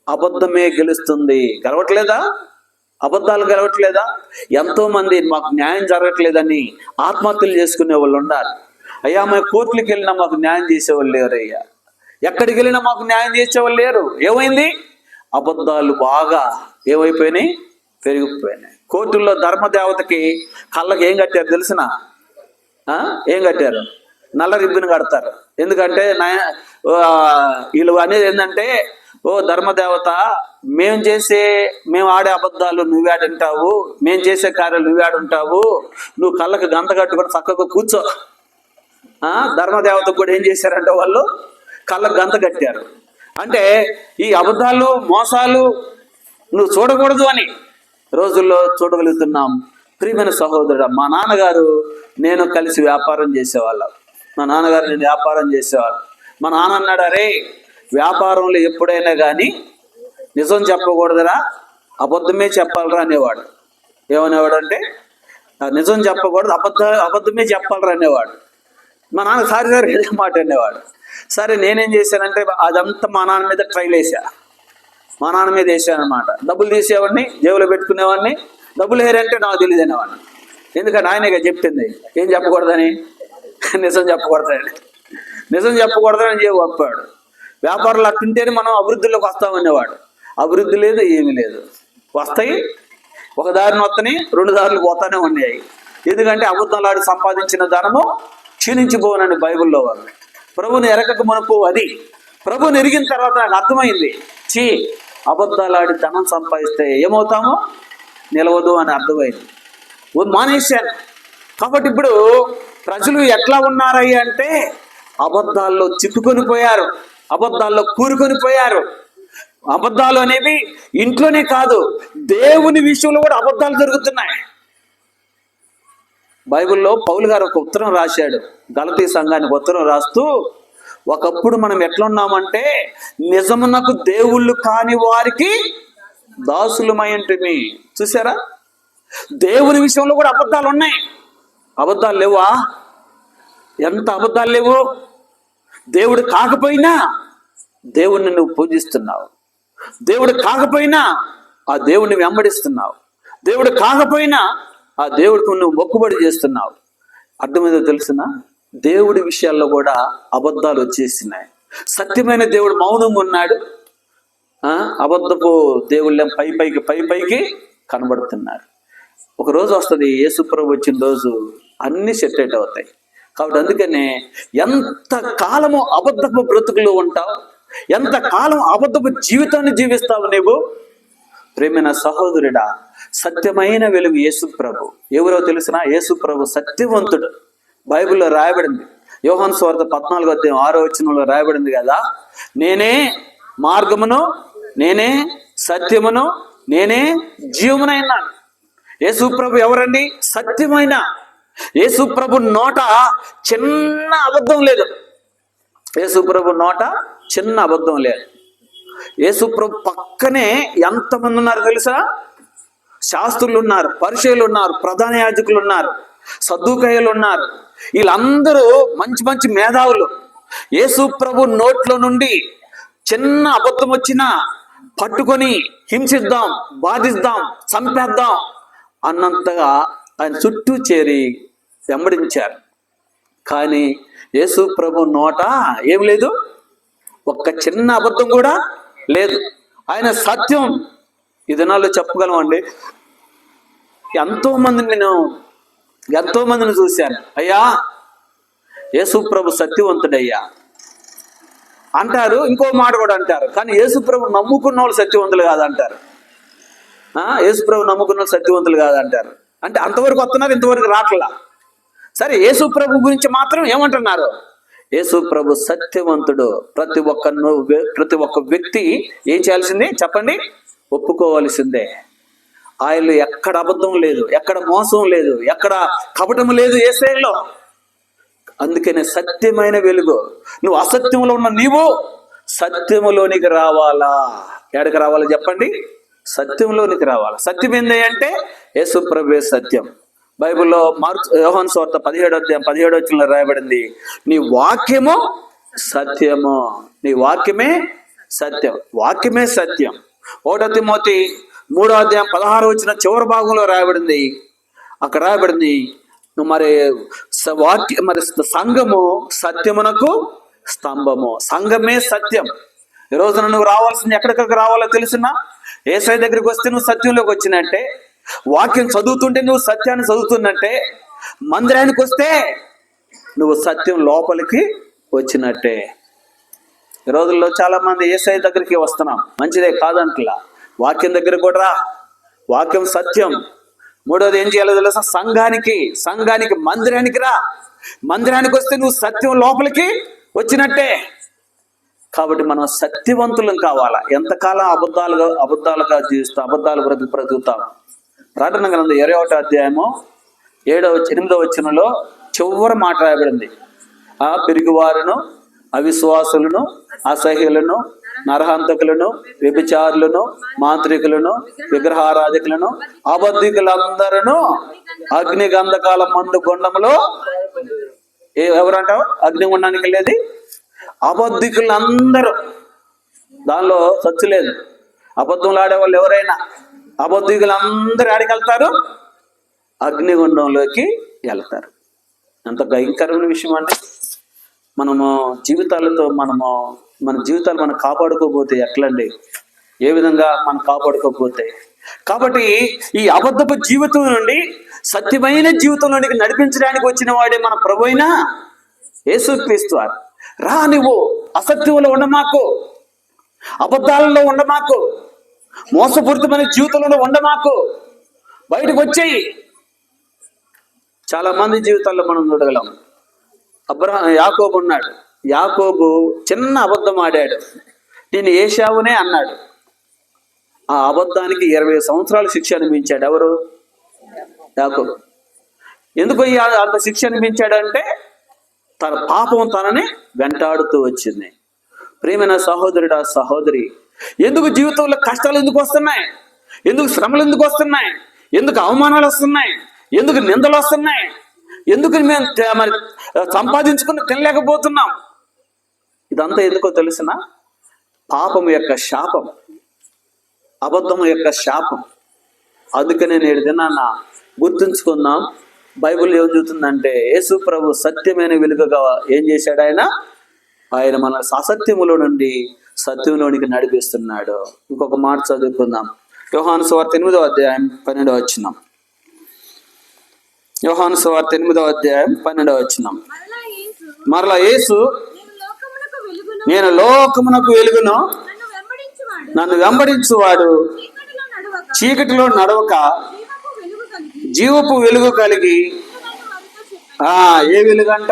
అబద్ధమే గెలుస్తుంది. గెలవట్లేదా? అబద్ధాలు గెలవట్లేదా? ఎంతో మంది మాకు న్యాయం జరగట్లేదని ఆత్మహత్యలు చేసుకునే వాళ్ళు ఉన్నారు. అయ్యా మేము కోర్టులకు వెళ్ళినా మాకు న్యాయం చేసేవాళ్ళు లేరు అయ్యా, ఎక్కడికి వెళ్ళినా మాకు న్యాయం చేసేవాళ్ళు లేరు. ఏమైంది? అబద్ధాలు బాగా ఏమైపోయినాయి? పెరిగిపోయినాయి. కోర్టుల్లో ధర్మదేవతకి కళ్ళకి ఏం కట్టారు తెలిసిన? ఏం కట్టారు? నల్ల రిబ్బన్ కడతారు. ఎందుకంటే వీళ్ళు అనేది ఏంటంటే, ఓ ధర్మదేవత, మేము ఆడే అబద్ధాలు నువ్వేడుంటావు, మేము చేసే కార్యాలు నువ్వేడుంటావు, నువ్వు కళ్ళకి గంత కట్టుకొని చక్కగా కూర్చో. ధర్మదేవతకు కూడా ఏం చేశారంటే వాళ్ళు కళ్ళకు గంత కట్టారు. అంటే ఈ అబద్ధాలు మోసాలు నువ్వు చూడకూడదు అని రోజుల్లో చూడగలుగుతున్నాం. ప్రియమైన సహోదరుడు, మా నాన్నగారు నేను కలిసి వ్యాపారం చేసేవాళ్ళం. మా నాన్న అన్నాడు, అరే వ్యాపారంలో ఎప్పుడైనా కానీ నిజం చెప్పకూడదురా, అబద్ధమే చెప్పాలరా అనేవాడు. ఏమనేవాడు అంటే, నిజం చెప్పకూడదు, అబద్ధమే చెప్పాలరా అనేవాడు. మా నాన్న సారి ఏదే మాట అనేవాడు. సరే నేనేం చేశానంటే అదంతా మా నాన్న మీద ట్రైల్ వేసాను అనమాట. డబ్బులు తీసేవాడిని, జేబులో పెట్టుకునేవాడిని. డబ్బులు ఏరంటే నాకు తెలియదు అనేవాడిని. ఎందుకంటే ఆయనగా చెప్పింది ఏం చెప్పకూడదని, నిజం చెప్పకూడదని చెప్పి పంపాడు. వ్యాపారాలు అట్టుంటేనే మనం అభివృద్ధిలోకి వస్తామనేవాడు. అభివృద్ధి లేదు, ఏమీ లేదు. వస్తాయి, ఒక దారిని వస్తాయి, 2 దారులు పోతానే ఉన్నాయి. ఎందుకంటే అబద్ధాలాడి సంపాదించిన ధనము క్షీణించిపోనని బైబిల్లో వాళ్ళు. ప్రభుని ఎరగక మునుపు అది, ప్రభుని ఎరిగిన తర్వాత నాకు అర్థమైంది, అబద్ధాలాడి ధనం సంపాదిస్తే ఏమవుతామో నిలవదు అని అర్థమైంది. మానేశాను. కాబట్టి ఇప్పుడు ప్రజలు ఎట్లా ఉన్నారయ్యి అంటే అబద్ధాల్లో చిక్కుకొని పోయారు, అబద్ధాల్లో కూరుకొని పోయారు. అబద్ధాలు అనేవి ఇంట్లోనే కాదు, దేవుని విషయంలో కూడా అబద్ధాలు జరుగుతున్నాయి. బైబిల్లో పౌలు గారు ఒక ఉత్తరం రాశాడు, గలతీ సంఘానికి ఉత్తరం రాస్తూ, ఒకప్పుడు మనం ఎట్లున్నామంటే నిజమునకు దేవుళ్ళు కాని వారికి దాసులమై ఉంటిమి. చూసారా? దేవుని విషయంలో కూడా అబద్ధాలు ఉన్నాయి. అబద్ధాలు లేవా? ఎంత అబద్ధాలు లేవు? దేవుడు కాకపోయినా దేవుణ్ణి నువ్వు పూజిస్తున్నావు, దేవుడు కాకపోయినా ఆ దేవుడిని వెంబడిస్తున్నావు, దేవుడు కాకపోయినా ఆ దేవుడికి నువ్వు మొక్కుబడి చేస్తున్నావు. అర్థమేదో తెలుసునా? దేవుడి విషయాల్లో కూడా అబద్ధాలు వచ్చేసినాయి. సత్యమైన దేవుడు మౌనంగా ఉన్నాడు, అబద్ధపు దేవుళ్ళ పైకి కనబడుతున్నారు. ఒక రోజు వస్తుంది, యేసుప్రభు వచ్చిన రోజు అన్ని సెటిల్ అవుతాయి. కాబట్టి అందుకనే ఎంత కాలము అబద్ధపు బ్రతుకులు ఉంటావు, ఎంత కాలం అబద్ధపు జీవితాన్ని జీవిస్తావు నీవు. ప్రేమైన సహోదరుడా, సత్యమైన వెలుగు యేసుప్రభు. ఎవరో తెలిసిన? యేసుప్రభు సత్యవంతుడు. బైబిల్లో రాయబడింది, యోహాను సువార్త 14:6 రాయబడింది కదా, నేనే మార్గమును, నేనే సత్యమును, నేనే జీవమునైనాను. యేసుప్రభు ఎవరండి? సత్యమైన. యేసుప్రభు నోట చిన్న అబద్ధం లేదు. యేసుప్రభు నోట చిన్న అబద్ధం లేదు. యేసుప్రభు పక్కనే ఎంతమంది ఉన్నారు తెలుసా? శాస్త్రులు ఉన్నారు, పరిచయులు ఉన్నారు, ప్రధాన యాజకులు ఉన్నారు, సద్దూకయ్యులు ఉన్నారు. వీళ్ళందరూ మంచి మంచి మేధావులు. యేసు ప్రభు నోట్లో నుండి చిన్న అబద్ధం వచ్చినా పట్టుకొని హింసిద్దాం, బాధిద్దాం, చంపేద్దాం అన్నంతగా ఆయన చుట్టూ చేరి వెంబడించారు. కానీ యేసు ప్రభు నోట ఏం లేదు, ఒక్క చిన్న అబద్ధం కూడా లేదు. ఆయన సత్యం. ఈ దినాల్లో చెప్పగలమండి, ఎంతో మందిని చూశాను, అయ్యా యేసు ప్రభు సత్యవంతుడయ్యా అంటారు. ఇంకో మాట కూడా అంటారు, కానీ యేసు ప్రభు నమ్ముకున్న వాళ్ళు సత్యవంతులు కాదంటారు. యేసు ప్రభు నమ్ముకున్న వాళ్ళు సత్యవంతులు కాదంటారు. అంటే అంతవరకు వస్తున్నారు, ఇంతవరకు రాట్లా. సరే, యేసు ప్రభు గురించి మాత్రం ఏమంటున్నారు? యేసు ప్రభు సత్యవంతుడు. ప్రతి ఒక్క వ్యక్తి ఏం చేయాల్సిందే చెప్పండి? ఒప్పుకోవాల్సిందే. ఆయనలో ఎక్కడ అబద్ధం లేదు, ఎక్కడ మోసం లేదు, ఎక్కడ కపటం లేదు యేసయ్యలో. అందుకనే సత్యమైన వెలుగు. నువ్వు అసత్యంలో ఉన్న నీవు సత్యములోనికి రావాలా. ఎక్కడికి రావాలా చెప్పండి? సత్యంలోనికి రావాలా. సత్యం ఏంది అంటే యేసు ప్రభువే సత్యం. బైబిల్లో యోహాను సువార్త 17 రాయబడింది, నీ వాక్యము సత్యము. నీ వాక్యమే సత్యం. వాక్యమే సత్యం. 1 తిమోతి 3:16 చివరి భాగంలో రాయబడింది. అక్కడ రాయబడింది, మరి సంఘము సత్యమునకు స్తంభము. సంఘమే సత్యం. ఈ రోజున నువ్వు రావాల్సింది ఎక్కడికి రావాలో తెలుసునా? యేసయ్య దగ్గరికి వస్తే నువ్వు సత్యంలోకి వచ్చినట్టే. వాక్యం చదువుతుంటే నువ్వు సత్యాన్ని చదువుతున్నట్టే. మందిరానికి వస్తే నువ్వు సత్యం లోపలికి వచ్చినట్టే. ఈ రోజుల్లో చాలా మంది యేసయ్య దగ్గరికి వస్తున్నాం, మంచిదే కాదంటలా. వాక్యం దగ్గర కూడా రా. వాక్యం సత్యం. మూడోది ఏం చేయాలో తెలుసా? సంఘానికి మందిరానికి రా. మందిరానికి వస్తే నువ్వు సత్యం లోపలికి వచ్చినట్టే. కాబట్టి మనం సత్యవంతులం కావాలా. ఎంతకాలం అబద్ధాలుగా జీవిస్తాం, అబద్ధాలు బ్రతుకుతాం. ప్రకటన గ్రంథం 21వ అధ్యాయము 8వ చివరి మాట రాయబడింది, ఆ పిరిగివారును, అవిశ్వాసులను, అసహ్యులను, నరహంతకులను, వ్యభిచారులను, మాంత్రికులను, విగ్రహారాధికులను, అబద్ధికులందరూ అగ్ని గంధకాల మండు గుండంలో. ఎవరంటావు? అగ్నిగుండానికి వెళ్ళేది అబద్ధికులందరూ. దానిలో సచ్చు లేదు. అబద్ధంలో ఆడేవాళ్ళు ఎవరైనా అబద్ధికులందరూ ఆడికి వెళ్తారు, అగ్నిగుండంలోకి వెళ్తారు. ఎంత భయంకరమైన విషయం అండి. మన జీవితాలు మనం కాపాడుకోకపోతే ఎట్లండి? ఏ విధంగా మనం కాపాడుకోకపోతే? కాబట్టి ఈ అబద్ధపు జీవితం నుండి సత్యమైన జీవితంలోనికి నడిపించడానికి వచ్చిన వాడే మన ప్రభువైన యేసుక్రీస్తు వారు. రా, నువ్వు అసత్యంలో ఉండమాకు, అబద్ధాలలో ఉండమాకు, మోసపూరితమైన జీవితంలో ఉండమాకు, బయటకు వచ్చేయి. చాలా మంది జీవితాల్లో మనం చూడగలం. యాకోబు ఉన్నాడు. యాకోబు చిన్న అబద్ధం ఆడాడు, నేను ఏశావునే అన్నాడు. ఆ అబద్ధానికి 20 సంవత్సరాలు శిక్ష అనిపించాడు. ఎవరు? యాకోబు. ఎందుకు అంత శిక్ష అనిపించాడంటే తన పాపం తనని వెంటాడుతూ వచ్చింది. ప్రియమైన సహోదరుడా, సహోదరి, ఎందుకు జీవితంలో కష్టాలు ఎందుకు వస్తున్నాయి? ఎందుకు శ్రమలు ఎందుకు వస్తున్నాయి? ఎందుకు అవమానాలు వస్తున్నాయి? ఎందుకు నిందలు వస్తున్నాయి? ఎందుకు మేము మరి సంపాదించుకుని తినలేకపోతున్నాం? ఇదంతా ఎందుకో తెలిసిన? పాపం యొక్క శాపం, అబద్ధం యొక్క శాపం. అందుకనే నేడు దినాన్న గుర్తుంచుకుందాం. బైబిల్ ఏం చెబుతుందంటే యేసు ప్రభు సత్యమైన వెలుగుగా ఏం చేశాడు? ఆయన మన అసత్యములో నుండి సత్యంలోనికి నడిపిస్తున్నాడు. ఇంకొక మాట చదువుకుందాం. యోహాను సువార్త 8వ అధ్యాయం 12వ వచనం. యోహాను సువార్త 8వ అధ్యాయం 12వ వచనం. మరలా యేసు, నేను లోకమునకు వెలుగును, నన్ను వెంబడించువాడు చీకటిలో నడవక జీవపు వెలుగు కలిగి. ఏ వెలుగంట?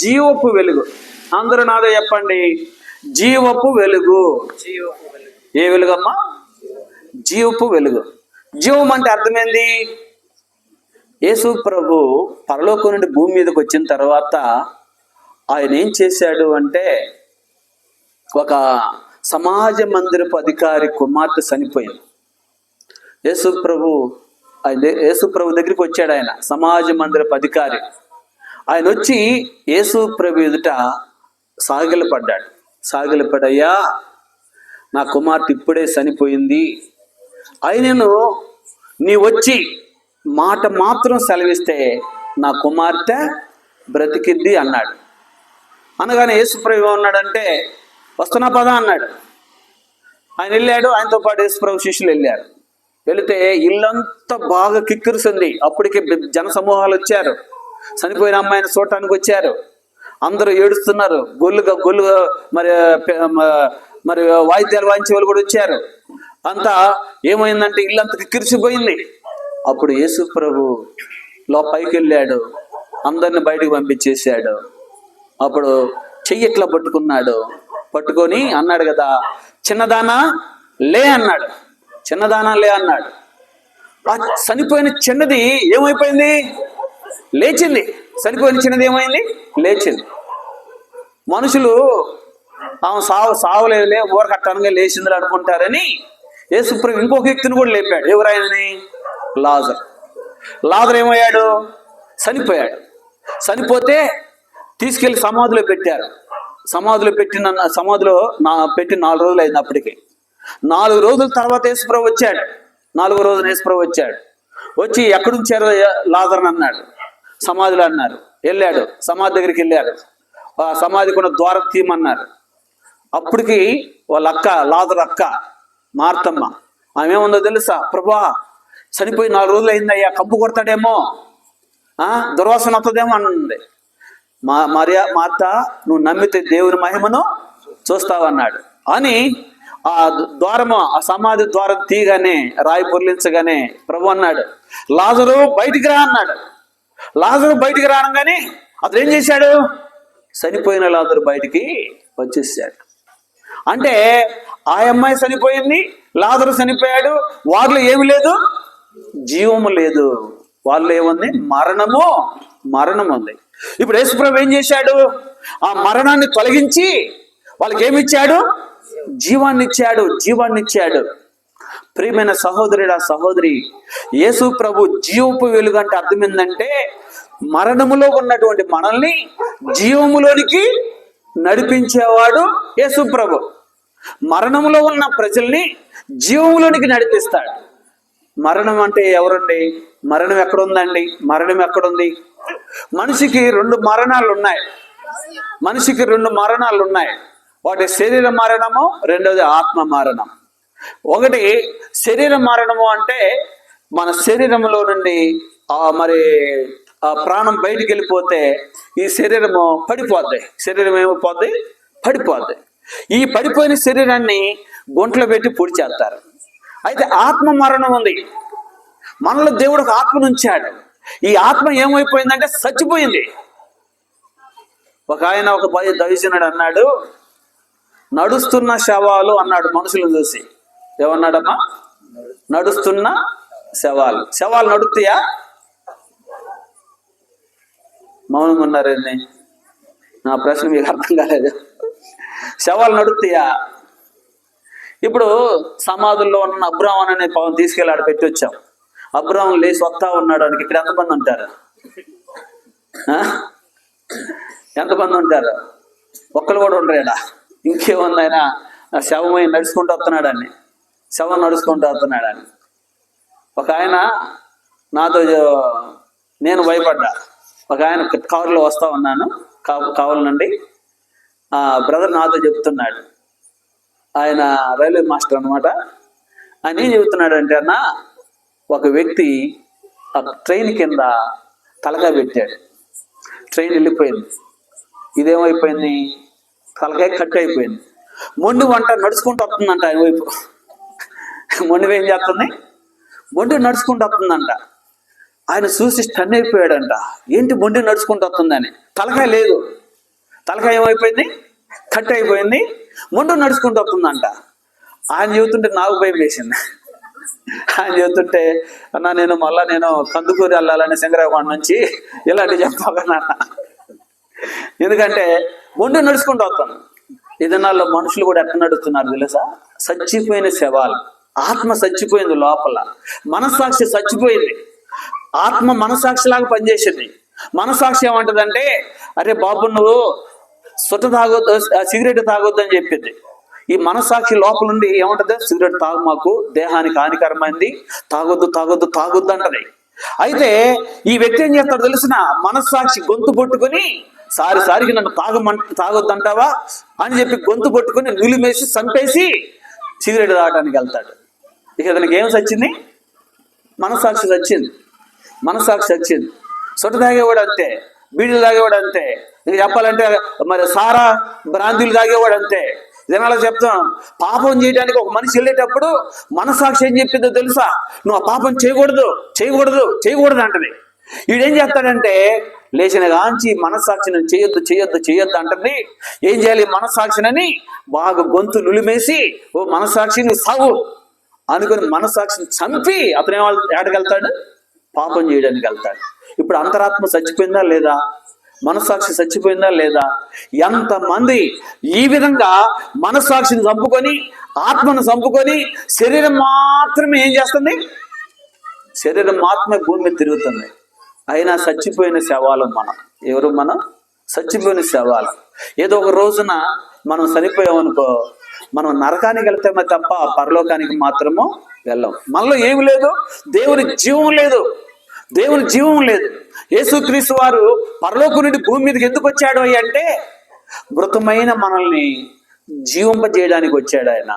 జీవపు వెలుగు. అందరూ నాదో చెప్పండి, జీవపు వెలుగు. ఏ వెలుగమ్మా? జీవపు వెలుగు. జీవం అంటే అర్థమైంది. యేసు ప్రభు పరలోకం నుండి భూమి మీదకి వచ్చిన తర్వాత ఆయన ఏం చేశాడు అంటే, ఒక సమాజ మందిరపు అధికారి కుమార్తె చనిపోయింది. యేసు ప్రభు దగ్గరికి వచ్చాడు. ఆయన సమాజ మందిరపు అధికారి. ఆయన వచ్చి యేసు ప్రభు ఎదుట సాగిలపడ్డాయ్యా, నా కుమార్తె ఇప్పుడే చనిపోయింది, అయినను నీ వచ్చి మాట మాత్రం సెలవిస్తే నా కుమార్తె బ్రతికిద్ది అన్నాడు. అనగానే యేసుప్రభు ఏమన్నాడంటే, వస్తున్నా పద అన్నాడు. ఆయన వెళ్ళాడు, ఆయనతో పాటు యేసుప్రభు శిష్యులు వెళ్ళారు. వెళితే ఇల్లంతా బాగా కిక్కిరిసింది. అప్పటికే జన సమూహాలు వచ్చారు, చనిపోయిన అమ్మాయిని చూడటానికి వచ్చారు. అందరూ ఏడుస్తున్నారు, గొల్లుగా మరి వాయిద్యాలు వాయించే వాళ్ళు కూడా వచ్చారు. అంతా ఏమైందంటే ఇల్లంతా కిక్కిరిసిపోయింది. అప్పుడు యేసు ప్రభు పైకి వెళ్ళాడు, అందరిని బయటకు పంపించేశాడు. అప్పుడు చెయ్యి ఇట్లా పట్టుకొని అన్నాడు కదా, చిన్నదానా లే అన్నాడు. చిన్నదానా లే అన్నాడు. ఆ చనిపోయిన చిన్నది ఏమైపోయింది? లేచింది. చనిపోయిన చిన్నది ఏమైంది? లేచింది. మనుషులు ఆమె సావలేదులే, ఊరకట్టనగా లేచింది అనుకుంటారని యేసుప్రభు ఇంకొక వ్యక్తిని కూడా లేపాడు. ఎవరాయనని? లాజరు ఏమయ్యాడు? చనిపోయాడు. చనిపోతే తీసుకెళ్లి సమాధిలో పెట్టారు. సమాధిలో పెట్టి 4 రోజులు అయింది. అప్పటికి 4 రోజుల తర్వాత యేసుప్రభు వచ్చాడు. 4వ రోజున యేసుప్రభు వచ్చాడు. వచ్చి ఎక్కడుంచారో లాజరుని అన్నాడు. సమాధిలో అన్నారు. వెళ్ళాడు, సమాధి దగ్గరికి వెళ్ళారు. ఆ సమాధికి ఉన్న ద్వారం తీయమన్నారు. అప్పటికి వాళ్ళ లాజరు అక్క మార్తమ్మ, ఆమె ఏముందో తెలుసా? ప్రభువా, చనిపోయి 4 రోజులు అయిందయ్యా, కంపు కొడతాడేమో, దుర్వాసన వస్తుందేమో అన్నది. మార్త, నువ్వు నమ్మితే దేవుని మహిమను చూస్తావన్నాడు అని ఆ సమాధి ద్వారం తీయగానే, రాయి పొర్లించగానే ప్రభు అన్నాడు, లాజరు బయటికి రా అన్నాడు. లాజరు బయటికి రానగానే అతను ఏం చేశాడు? చనిపోయిన లాజరు బయటికి వచ్చేసాడు. అంటే ఆ అమ్మాయి చనిపోయింది, లాజరు చనిపోయాడు. వారిలో ఏమి లేదు? జీవము లేదు. వాళ్ళు ఏముంది? మరణం ఉంది. ఇప్పుడు యేసుప్రభు ఏం చేశాడు? ఆ మరణాన్ని తొలగించి వాళ్ళకి ఏమిచ్చాడు? జీవాన్ని ఇచ్చాడు. ప్రియమైన సహోదరుడా, సహోదరి, యేసు ప్రభు జీవపు వెలుగు అంటే అర్థం ఏంటంటే, మరణములో ఉన్నటువంటి మనల్ని జీవములోనికి నడిపించేవాడు యేసు ప్రభు. మరణములో ఉన్న ప్రజల్ని జీవములోనికి నడిపిస్తాడు. మరణం అంటే ఎవరండి? మరణం ఎక్కడుందండి? మరణం ఎక్కడుంది? మనిషికి 2 మరణాలు ఉన్నాయి. ఒకటి శరీర మరణము, రెండోది ఆత్మ మరణం. ఒకటి శరీర మరణము అంటే మన శరీరంలో నుండి ఆ ప్రాణం బయటికి వెళ్ళిపోతే ఈ శరీరము పడిపోద్ది. శరీరం ఏమైపోద్ది? పడిపోద్ది. ఈ పడిపోయిన శరీరాన్ని గుంటలో పెట్టి పొడి చేస్తారు. అయితే ఆత్మ మరణం ఉంది. మనలో దేవుడు ఒక ఆత్మను ఉంచాడు. ఈ ఆత్మ ఏమైపోయిందంటే చచ్చిపోయింది. ఒక దైవజనుడు అన్నాడు, నడుస్తున్న శవాలు అన్నాడు మనుషులను చూసి. ఏమన్నాడమ్మా? నడుస్తున్న శవాలు నడుస్తాయా? మౌనంగా ఉన్నారండి. నా ప్రశ్న మీకు అర్థం కాలేదు. శవాలు నడుస్తాయా? ఇప్పుడు సమాధుల్లో ఉన్న అబ్రాహ్మణ్ అనే పవన్ తీసుకెళ్ళి ఆడ పెట్టి వచ్చాం. అబ్రాహ్మణ్ లేచి వస్తా ఉన్నాడు. ఆయనకి ఇక్కడ ఎంతమంది ఉంటారు? ఒక్కరు కూడా ఉండరేడా? ఇంకేముంది? ఆయన శవమై నడుచుకుంటూ వస్తున్నాడని, శవం నడుచుకుంటూ వస్తున్నాడని. ఒక ఆయన నాతో, నేను భయపడ్డా. ఒక ఆయన కారులో వస్తా ఉన్నాను, కావలి నుండి. బ్రదర్ నాతో చెప్తున్నాడు, ఆయన రైల్వే మాస్టర్ అనమాట. ఆయన ఏం చెబుతున్నాడు అంటే, అన్న, ఒక వ్యక్తి ఆ ట్రైన్ కింద తలకాయ పెట్టాడు. ట్రైన్ వెళ్ళిపోయింది. ఇదేమైపోయింది? తలకాయ కట్ అయిపోయింది. మొండి వంట నడుచుకుంటూ వస్తుందంట ఆయన వైపు. మొండి ఏం చేస్తుంది? మొండి నడుచుకుంటూ వస్తుందంట. ఆయన చూసి స్టన్ అయిపోయాడంట. ఏంటి మొండి నడుచుకుంటూ వస్తుందని? తలకాయ లేదు. తలకాయ ఏమైపోయింది? కట్ అయిపోయింది. మొండు నడుచుకుంటూ వస్తుందంట. ఆయన చెబుతుంటే నాకు భయం వేసింది. ఆయన చెబుతుంటే, అన్నా నేను కందుకూరి వెళ్ళాలని సింగరాకొండ నుంచి ఇలాంటివి చెప్పగలనా? ఎందుకంటే మొండి నడుచుకుంటూ వస్తాను. ఈ దినాల్లో మనుషులు కూడా ఎట్లా నడుస్తున్నారు తెలుసా? చచ్చిపోయిన శవాలు. ఆత్మ చచ్చిపోయింది లోపల, మనస్సాక్షి చచ్చిపోయింది. ఆత్మ మనస్సాక్షిలాగా పనిచేసింది, మనస్సాక్షి ఏమంటదంటే, అరే బాబు నువ్వు సిగరెట్ తాగొద్దు అని చెప్పింది. ఈ మనస్సాక్షి లోపల నుండి ఏమంటది, సిగరెట్ తాగు, మాకు దేహానికి హానికరమైంది, తాగొద్దు తాగొద్దు తాగొద్దు అంటది. అయితే ఈ వ్యక్తి ఏం చేస్తాడు తెలిసిన, మనస్సాక్షి గొంతు పట్టుకొని సారికి నన్ను తాగొద్దు అంటావా అని చెప్పి గొంతు పట్టుకొని నిలుమేసి చంపేసి సిగరెట్ తాగడానికి వెళ్తాడు. ఇక అతనికి ఏం సచ్చింది, మనస్సాక్షి చచ్చింది. మనస్సాక్షి చచ్చింది. సొట్ట తాగేవాడు అంతే, బీడీలు తాగేవాడు అంతే, ఇంక చెప్పాలంటే మరి సారా బ్రాందీలు తాగేవాడు అంతే. జనాలు చెప్తాం, పాపం చేయడానికి ఒక మనిషి వెళ్ళేటప్పుడు మనస్సాక్షి ఏం చెప్పిందో తెలుసా, నువ్వు ఆ పాపం చేయకూడదు చేయకూడదు చేయకూడదు అంటది. వీడేం చేస్తాడంటే లేచిన గాంచి మనస్సాక్షిని చేయొద్దు చేయొద్దు చేయొద్దు అంటది. ఏం చేయాలి, మనస్సాక్షినని బాగా గొంతు నులిమేసి, ఓ మనస్సాక్షి నువ్వు సాగు అనుకుని మనస్సాక్షిని చంపి అతను ఏడకెళ్తాడు, పాపం చేయడానికి వెళ్తాడు. ఇప్పుడు అంతరాత్మ చచ్చిపోయిందా లేదా, మనస్సాక్షి చచ్చిపోయిందా లేదా? ఎంతమంది ఈ విధంగా మనస్సాక్షిని చంపుకొని ఆత్మను చంపుకొని శరీరం మాత్రమే ఏం చేస్తుంది, శరీరం మాత్రమే భూమి మీద తిరుగుతుంది. అయినా చచ్చిపోయిన శవాలు మనం. ఎవరు మనం? చచ్చిపోయిన శవాలు. ఏదో ఒక రోజున మనం చనిపోయామనుకో, మనం నరకానికి వెళ్తామే తప్ప పరలోకానికి మాత్రము వెళ్ళం. మనలో ఏమి లేదు, దేవుని జీవం లేదు, దేవుని జీవం లేదు. యేసుక్రీస్తు వారు పరలోకం నుండి భూమి మీదకి ఎందుకు వచ్చాడు అంటే, మృతమైన మనల్ని జీవింపజేయడానికి వచ్చాడు. ఆయన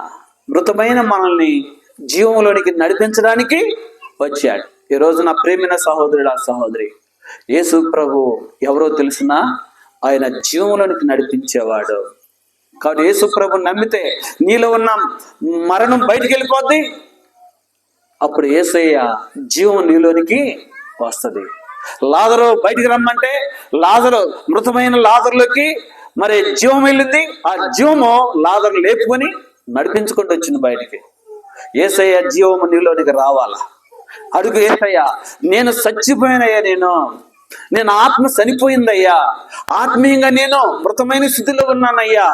మృతమైన మనల్ని జీవంలోనికి నడిపించడానికి వచ్చాడు. ఈ రోజు నా ప్రేమైన సహోదరుడు, ఆ సహోదరి, యేసు ప్రభు ఎవరో తెలిసినా ఆయన జీవంలోనికి నడిపించేవాడు. కాబట్టి యేసు ప్రభు నమ్మితే నీలో ఉన్న మరణం బయటికి వెళ్ళిపోద్ది. అప్పుడు యేసయ్య జీవం నీలోనికి వస్తుంది. లాజరు బయటికి రమ్మంటే లాజరు, మృతమైన లాజరులోకి మరి జీవం వెళ్ళింది. ఆ జీవము లాజరు లేపుకొని నడిపించుకుంటూ వచ్చింది బయటికి. యేసయ్య జీవము నీలోనికి రావాలా? అడుగు, యేసయ్య నేను చచ్చిపోయినయ్యా, నేను ఆత్మ చనిపోయిందయ్యా, ఆత్మీయంగా నేను మృతమైన స్థితిలో ఉన్నానయ్యా,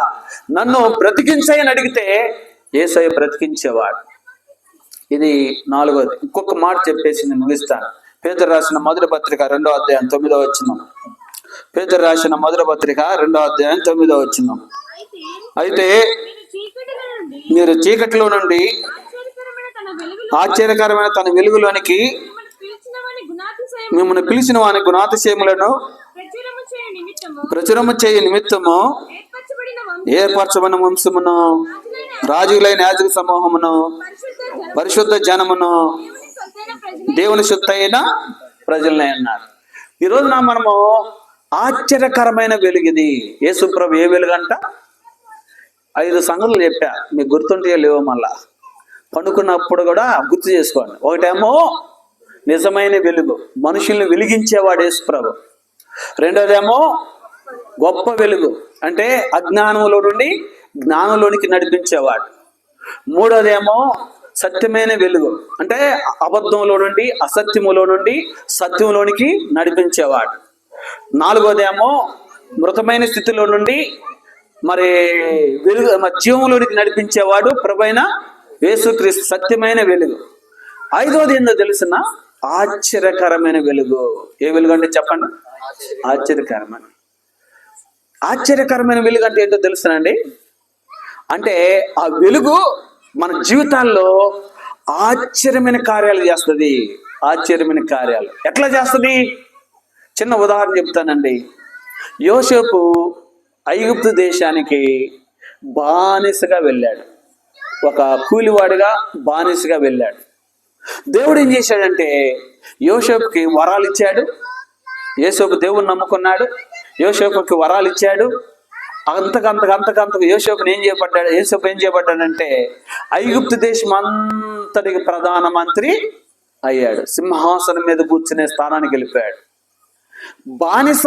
నన్ను బ్రతికించని అడిగితే యేసయ్య బ్రతికించేవాడు. ఇది 4వది. ఇంకొక మాట చెప్పేసి నేను ముగిస్తాను. పేతురు రాసిన మొదటి పత్రిక 2వ అధ్యాయం 9వ వచనం. పేతురు రాసిన మొదటి పత్రిక 2వ అధ్యాయం 9వ వచనం. అయితే మీరు చీకటిలో నుండి ఆశ్చర్యకరమైన తన వెలుగులోనికి మిమ్మల్ని పిలిచిన వాని గుణాతిశయములను ప్రచురము చేయ నిమిత్తము ఏర్పరచబడిన వంశమును, రాజులైన యాజక సమూహమును, పరిశుద్ధ జనమును, దేవుని సొత్తైన ప్రజలనే అన్నారు. ఈ రోజున మనము ఆశ్చర్యకరమైన వెలుగు ఇది. యేసు ప్రభు ఏ వెలుగంట? 5 సంగతులు చెప్పా, మీకు గుర్తుంటే లేవో మళ్ళా పండుకున్నప్పుడు కూడా గుర్తు చేసుకోండి. ఒకటేమో నిజమైన వెలుగు, మనుషుల్ని వెలిగించేవాడు యేసు ప్రభు. రెండోదేమో గొప్ప వెలుగు, అంటే అజ్ఞానంలో నుండి జ్ఞానంలోనికి నడిపించేవాడు. మూడోదేమో సత్యమైన వెలుగు, అంటే అబద్ధంలో నుండి అసత్యములో నుండి సత్యంలోనికి నడిపించేవాడు. 4వదేమో మృతమైన స్థితిలో నుండి మరి వెలుగు జీవంలోనికి నడిపించేవాడు ప్రభువైన యేసుక్రీస్తు, సత్యమైన వెలుగు. 5వది ఏందో తెలిసిన, ఆశ్చర్యకరమైన వెలుగు. ఏ వెలుగు అంటే చెప్పండి? ఆశ్చర్యకరమైన వెలుగు అంటే ఏంటో తెలుసునండి. అంటే ఆ వెలుగు మన జీవితాల్లో ఆశ్చర్యమైన కార్యాలు చేస్తుంది. ఆశ్చర్యమైన కార్యాలు ఎట్లా చేస్తుంది? చిన్న ఉదాహరణ చెప్తానండి. యోసేపు ఐగుప్తు దేశానికి బానిసగా వెళ్ళాడు, ఒక కూలివాడిగా బానిసగా వెళ్ళాడు. దేవుడు ఏం చేశాడంటే యోసేపుకి వరాలు ఇచ్చాడు. యోసేపు దేవుని నమ్ముకున్నాడు, యోసేపుకి వరాలు ఇచ్చాడు. అంతకంతకు యోసేపు ఏం చేయబడ్డాడంటే ఐగుప్తు దేశం అంతటికి ప్రధానమంత్రి అయ్యాడు. సింహాసనం మీద కూర్చునే స్థానానికి వెళ్ళిపోయాడు. బానిస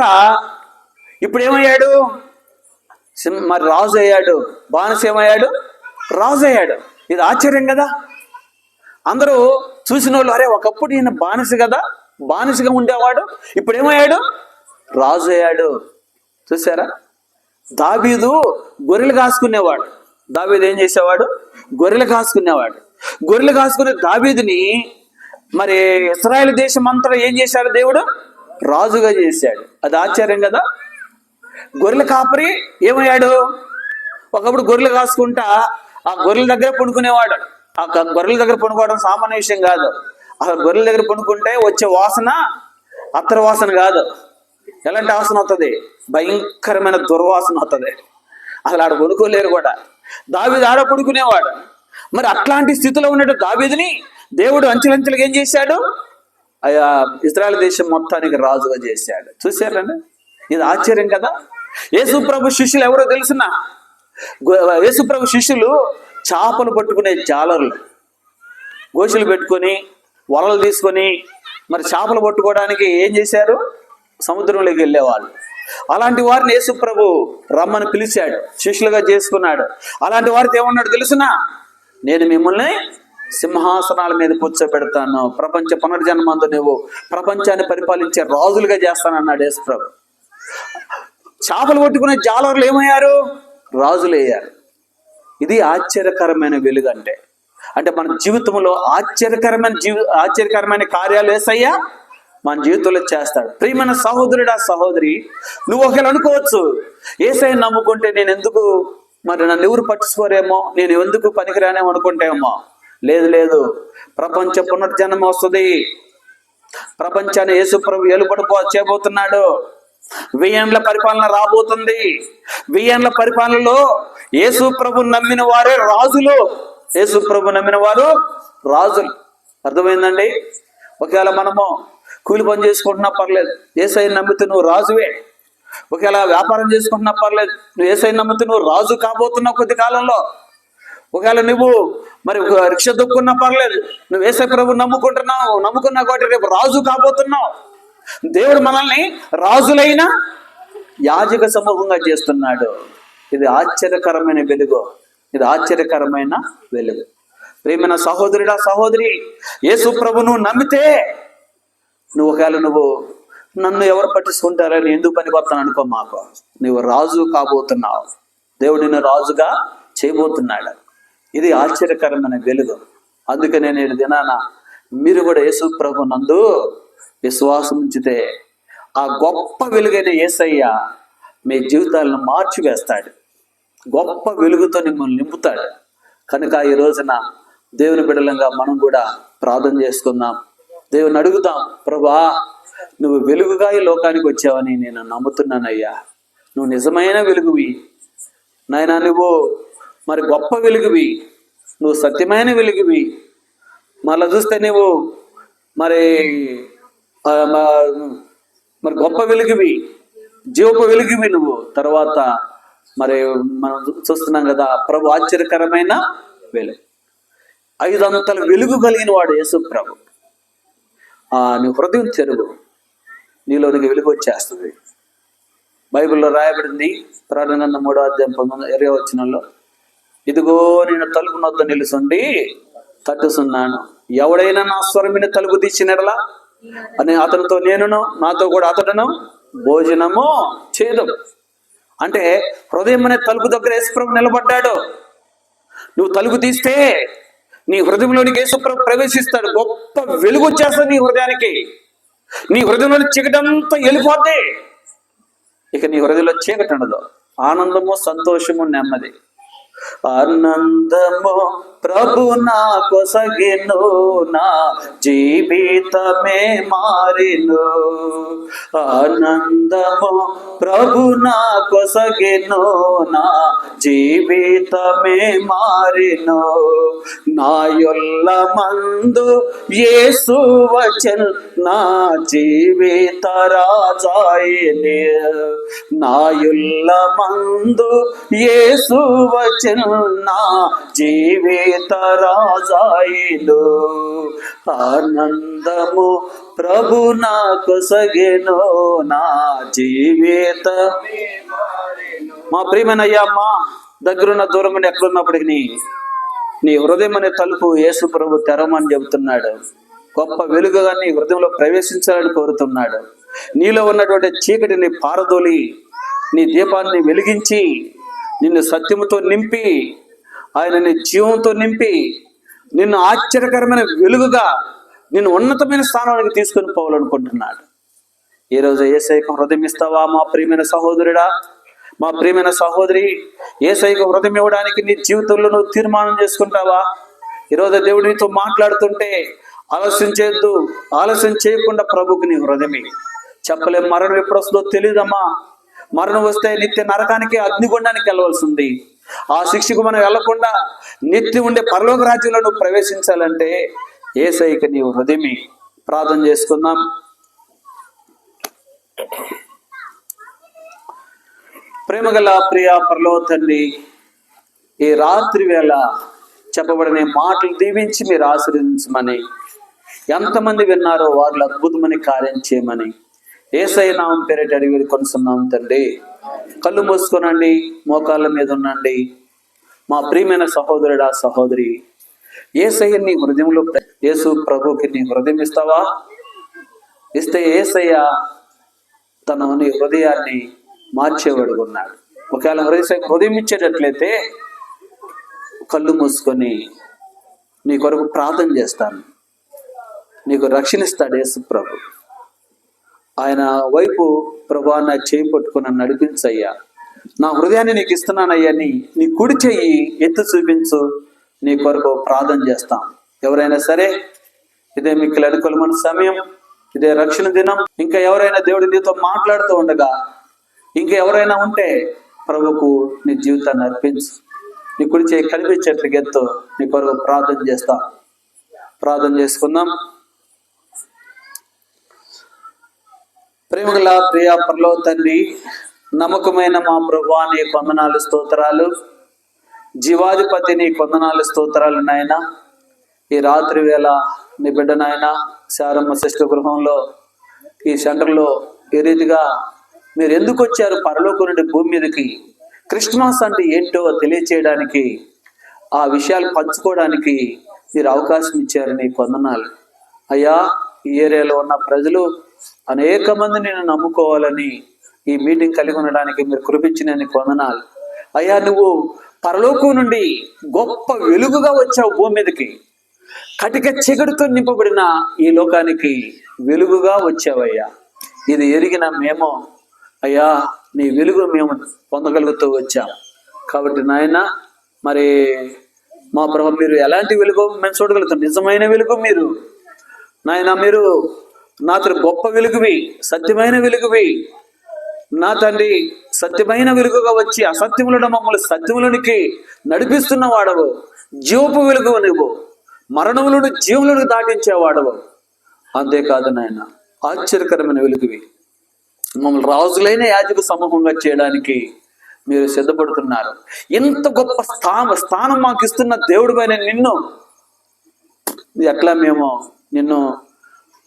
ఇప్పుడు ఏమయ్యాడు? మరి రాజు అయ్యాడు. బానిస ఏమయ్యాడు? రాజు అయ్యాడు. ఇది ఆశ్చర్యం కదా. అందరూ చూసిన వాళ్ళు, అరే ఒకప్పుడు ఈయన బానిస కదా, బానిసగా ఉండేవాడు, ఇప్పుడు ఏమయ్యాడు? రాజు అయ్యాడు. చూసారా? దావీదు గొర్రెలు కాసుకునేవాడు. దావీదు ఏం చేసేవాడు? గొర్రెలు కాసుకునేవాడు. గొర్రెలు కాసుకునే దావీదుని మరి ఇశ్రాయేలు దేశం అంతా ఏం చేశాడు? దేవుడు రాజుగా చేశాడు. అది ఆశ్చర్యం కదా. గొర్రెల కాపరి ఏమయ్యాడు? ఒకప్పుడు గొర్రెలు కాసుకుంటా ఆ గొర్రెల దగ్గర పండుకునేవాడు. ఆ గొర్రెల దగ్గర పండుకోవడం సామాన్య విషయం కాదు. అసలు గొర్రెల దగ్గర పండుకుంటే వచ్చే వాసన అత్తర వాసన కాదు. ఎలాంటి వాసన అవుతుంది? భయంకరమైన దుర్వాసన అవుతుంది. అసలు ఆడ పడుకోలేరు కూడా. దావీదు ఆడ పడుకునేవాడు. మరి అట్లాంటి స్థితిలో ఉన్నట్టు దావీదుని దేవుడు అంచెలంచెలుగా ఏం చేశాడు? ఇశ్రాయేలు దేశం మొత్తానికి రాజుగా చేశాడు. చూశారండి, ఇది ఆశ్చర్యం కదా. యేసుప్రభు శిష్యులు ఎవరో తెలుసునా? యేసుప్రభు శిష్యులు చేపలు పట్టుకునే జాలర్లు, గోషులు పెట్టుకొని వలలు తీసుకొని మరి చేపలు పట్టుకోవడానికి ఏం చేశారు? సముద్రంలోకి వెళ్ళేవాళ్ళు. అలాంటి వారిని యేసుప్రభు రమ్మని పిలిచాడు, శిష్యులుగా చేసుకున్నాడు. అలాంటి వారితో ఏమన్నాడు తెలుసునా? నేను మిమ్మల్ని సింహాసనాల మీద కూర్చోబెడతాను, ప్రపంచ పునర్జన్మందు నువ్వు ప్రపంచాన్ని పరిపాలించే రాజులుగా చేస్తానన్నాడు యేసుప్రభు. చేపలు పట్టుకునే జాలర్లు ఏమయ్యారు? రాజులయ్యారు. ఇది ఆశ్చర్యకరమైన వెలుగు. అంటే మన జీవితంలో ఆశ్చర్యకరమైన కార్యాలు యేసయ్య మన జీవితంలో చేస్తాడు. ప్రియమైన సహోదరుడా, సహోదరి, నువ్వు ఒకవేళ అనుకోవచ్చు, యేసయ్యను నమ్ముకుంటే నేను ఎందుకు, మరి నన్ను ఎవరు పట్టించుకోరేమో, నేను ఎందుకు పనికిరానేమో అనుకుంటేమో. లేదు, ప్రపంచ పునర్జన్మ వస్తుంది. ప్రపంచాన్ని యేసుప్రభు ఏలుబడి చేయబోతున్నాడు. 1000 ఏండ్ల పరిపాలన రాబోతుంది. 1000 ఏండ్ల పరిపాలనలో యేసుప్రభు నమ్మిన వారే రాజులు. యేసుప్రభు నమ్మిన వారు రాజులు. అర్థమైందండి? ఒకవేళ మనము కూలి పని చేసుకుంటున్నా పర్లేదు, యేసయ్యను నమ్మితే నువ్వు రాజువే. ఒకవేళ వ్యాపారం చేసుకుంటున్నా పర్లేదు, నువ్వు యేసయ్యను నమ్మితే నువ్వు రాజు కాబోతున్నావు కొద్ది కాలంలో. ఒకవేళ నువ్వు మరి రిక్ష దొక్కున్నా పర్లేదు, నువ్వు యేసయ్య ప్రభు నమ్ముకున్నా కాబట్టి రేపు రాజు కాబోతున్నావు. దేవుడు మనల్ని రాజులైన యాజక సమూహంగా చేస్తున్నాడు. ఇది ఆశ్చర్యకరమైన వెలుగు. ఇది ఆశ్చర్యకరమైన వెలుగు. ప్రియమైన సహోదరుడా, సహోదరి, యేసు ప్రభును నమ్మితే ఒకవేళ నువ్వు నన్ను ఎవరు పట్టించుకుంటారని ఎందుకు పనికొస్తాను అనుకో మాకు. నువ్వు రాజు కాబోతున్నావు. దేవుడు నిన్ను రాజుగా చేయబోతున్నాడు. ఇది ఆశ్చర్యకరమైన వెలుగు. అందుకనే నేను దినాన మీరు కూడా యేసు ప్రభు నందు విశ్వాసం ఉంచితే ఆ గొప్ప వెలుగైన యేసయ్య మీ జీవితాలను మార్చివేస్తాడు. గొప్ప వెలుగుతో మిమ్మల్ని నింపుతాడు. కనుక ఈ రోజున దేవుని బిడ్డలంగా మనం కూడా ప్రార్థన చేసుకుందాం. దేవుని అడుగుదాం, ప్రభా నువ్వు వెలుగుగా ఈ లోకానికి వచ్చావని నేను నమ్ముతున్నానయ్యా. నువ్వు నిజమైన వెలుగువి నాయనా, నువ్వు మరి గొప్ప వెలుగువి, నువ్వు సత్యమైన వెలుగువి. మళ్ళీ చూస్తే నువ్వు మరి గొప్ప వెలుగువి, జీవపు వెలుగువి నువ్వు. తర్వాత మరి మనం చూస్తున్నాం కదా, ప్రభు ఆశ్చర్యకరమైన వెలుగు, 5 అంతల వెలుగు కలిగిన వాడు యేసు ప్రభు. నీ హృదయం తెరుగు, నీలోనికి వెలుగు వచ్చేస్తుంది. బైబిల్లో రాయబడింది, ప్రకటన గ్రంథం 3వ అధ్యాయం 20వ వచనంలో, ఇదిగో నేను తలుపు నొద్ద నిలుచుండి తట్టుస్తున్నాను, ఎవడైనా నా స్వరం విని తలుపు తీసినట్లా అని అతనితో నేనును, నాతో కూడా అతడును భోజనము చేద్దాం. అంటే హృదయం అనే తలుపు దగ్గర యేసుప్రభు నిలబడ్డాడు. నువ్వు తలుపు తీస్తే నీ హృదయంలోనికి యేసుప్రభు ప్రవేశిస్తాడు. గొప్ప వెలుగు వచ్చేస్తుంది నీ హృదయానికి. నీ హృదయంలోని చీకటంతా వెళ్ళిపోతే ఇక నీ హృదయంలో చీకటి ఉండదు. ఆనందము, సంతోషము, నెమ్మది. ఆనందము ప్రభు నా కొసగెను, నా జీవితమే మారెను. ఆనందము ప్రభు నా కొసగెను, నా జీవితమే మారెను. నా యొల్ల మందు యేసు వచ్చెను, నా జీవిత రాజాయనే. నా యొల్ల మందు యేసు వచ్చెను, నా జీవిత రాజాయను. ఆనందము ప్రభు నా కొసగెను, నా జీవిత. మా ప్రియమైన అయ్యా, మా దగ్గరున్న దూరం ఎక్కడున్నప్పటికీ నీ హృదయం అనే తలుపు యేసు ప్రభు తెరవమని చెబుతున్నాడు. గొప్ప వెలుగుగా నీ హృదయంలో ప్రవేశించాలని కోరుతున్నాడు. నీలో ఉన్నటువంటి చీకటిని పారదోలి నీ దీపాన్ని వెలిగించి నిన్ను సత్యముతో నింపి, ఆయన నీ జీవంతో నింపి, నిన్ను ఆశ్చర్యకరమైన వెలుగుగా, నిన్ను ఉన్నతమైన స్థానానికి తీసుకొని పోవాలనుకుంటున్నాడు. ఈరోజు యేసయ్యకు హృదయం ఇస్తావా మా ప్రియమైన సహోదరుడా, మా ప్రియమైన సహోదరి? యేసయ్యకు హృదయం ఇవ్వడానికి నీ జీవితంలో నువ్వు తీర్మానం చేసుకుంటావా? ఈరోజు దేవుడు నీతో మాట్లాడుతుంటే ఆలస్యం చేయొద్దు. ఆలస్యం చేయకుండా ప్రభుకి నీ హృదయమే. చెప్పలేం మరణం ఎప్పుడు వస్తుందో తెలియదమ్మా. మరణం వస్తే నిత్య నరకానికి, అగ్నిగుండానికి వెళ్ళవలసింది. ఆ శిక్షకు మనం వెళ్లకుండా నిత్యం ఉండే పరలోక రాజ్యంలో నువ్వు ప్రవేశించాలంటే యేసయ్యకి నీ హృదయమే. ప్రార్థన చేసుకుందాం. ప్రేమగల ప్రియ పరలోక తండ్రి, ఈ రాత్రి వేళ చెప్పబడిన మాటలు దీవించి మీరు ఆశీర్వదించమని, ఎంతమంది విన్నారో వారిలో అద్భుతమని కార్యం చేయమని యేసయ్య నామం పేరిట అడిగి కొనుస్తున్నాం తండ్రి. కళ్ళు మూసుకోనండి, మోకాళ్ళ మీద ఉండండి. మా ప్రియమైన సహోదరుడా, సహోదరి, యేసయ్య నీ హృదయంలో, యేసు ప్రభుకి నీ హృదయం ఇస్తావా? ఇస్తే యేసయ్య తన నీ హృదయాన్ని మార్చేవాడుగా ఉన్నాడు. ఒకవేళ హృదయం ఇచ్చేటట్లయితే కళ్ళు మూసుకొని నీ కొరకు ప్రార్థన చేస్తాను. నీకు రక్షణ ఇస్తాడు యేసు ప్రభు. ఆయన వైపు, ప్రభు నా చేయి పట్టుకుని నడిపించయ్యా, నా హృదయాన్ని నీకు ఇస్తున్నానయ్యా, నీ కుడి చెయ్యి ఎత్తు చూపించు, నీ కొరకు ప్రార్థన చేస్తాం. ఎవరైనా సరే, ఇదే మీకు అనుకూలమైన సమయం, ఇదే రక్షణ దినం. ఇంకా ఎవరైనా దేవుడి నీతో మాట్లాడుతూ ఉండగా ఇంకా ఎవరైనా ఉంటే ప్రభుకు నీ జీవితాన్ని అర్పించు. నీ కుడి చేయి కనిపించేట్లు ఎత్తు, నీ కొరకు ప్రార్థన చేస్తాం. ప్రార్థన చేసుకుందాం. ప్రేమగల ప్రియ పరలోక తండ్రి, నమ్మకమైన మా ప్రభువా, నీ వందనాలు, స్తోత్రాలు. జీవాధిపతి, నీ వందనాలు, స్తోత్రాలు నాయన. ఈ రాత్రి వేళ నీ బిడ్డ నాయన శారమ్మ శిష్ట గృహంలో, ఈ సెంటర్లో ఈ రీతిగా మీరు ఎందుకు వచ్చారు పరలోకం నుండి భూమి మీదకి, క్రిస్మస్ అంటే ఏంటో తెలియచేయడానికి, ఆ విషయాలు పంచుకోవడానికి మీరు అవకాశం ఇచ్చారు. నీ వందనాలు అయ్యా. ఈ ఏరియాలో ఉన్న ప్రజలు అనేక మంది నేను నమ్ముకోవాలని ఈ మీటింగ్ కలిగి ఉండడానికి మీరు కృపించిన నీకు వందనాలు అయ్యా. నువ్వు పరలోకం నుండి గొప్ప వెలుగుగా వచ్చావు భూమి మీదకి. కటిక చీకటితో నింపబడిన ఈ లోకానికి వెలుగుగా వచ్చావయ్యా. ఇది ఎరిగిన మేము అయ్యా, నీ వెలుగు మేము పొందగలుగుతూ వచ్చాం. కాబట్టి నాయన, మరి మా ప్రభు మీరు ఎలాంటి వెలుగు మేము చూడగలుగుతాం? నిజమైన వెలుగు మీరు నాయన. మీరు నా తండ్రి గొప్ప వెలుగువి, సత్యమైన వెలుగువి నా తండ్రి. సత్యమైన వెలుగుగా వచ్చి అసత్యములను మమ్మల్ని సత్యములనికి నడిపిస్తున్న వాడవు. జీవపు వెలుగు నువ్వు, మరణములను జీవులను దాటించేవాడవు. అంతేకాదు నాయన, ఆశ్చర్యకరమైన వెలుగువి. మమ్మల్ని రాజులైన యాజక సమూహంగా చేయడానికి మీరు సిద్ధపడుతున్నారు. ఇంత గొప్ప స్థానం మాకు ఇస్తున్న దేవుడి పైన నిన్ను ఎట్లా మేము నిన్ను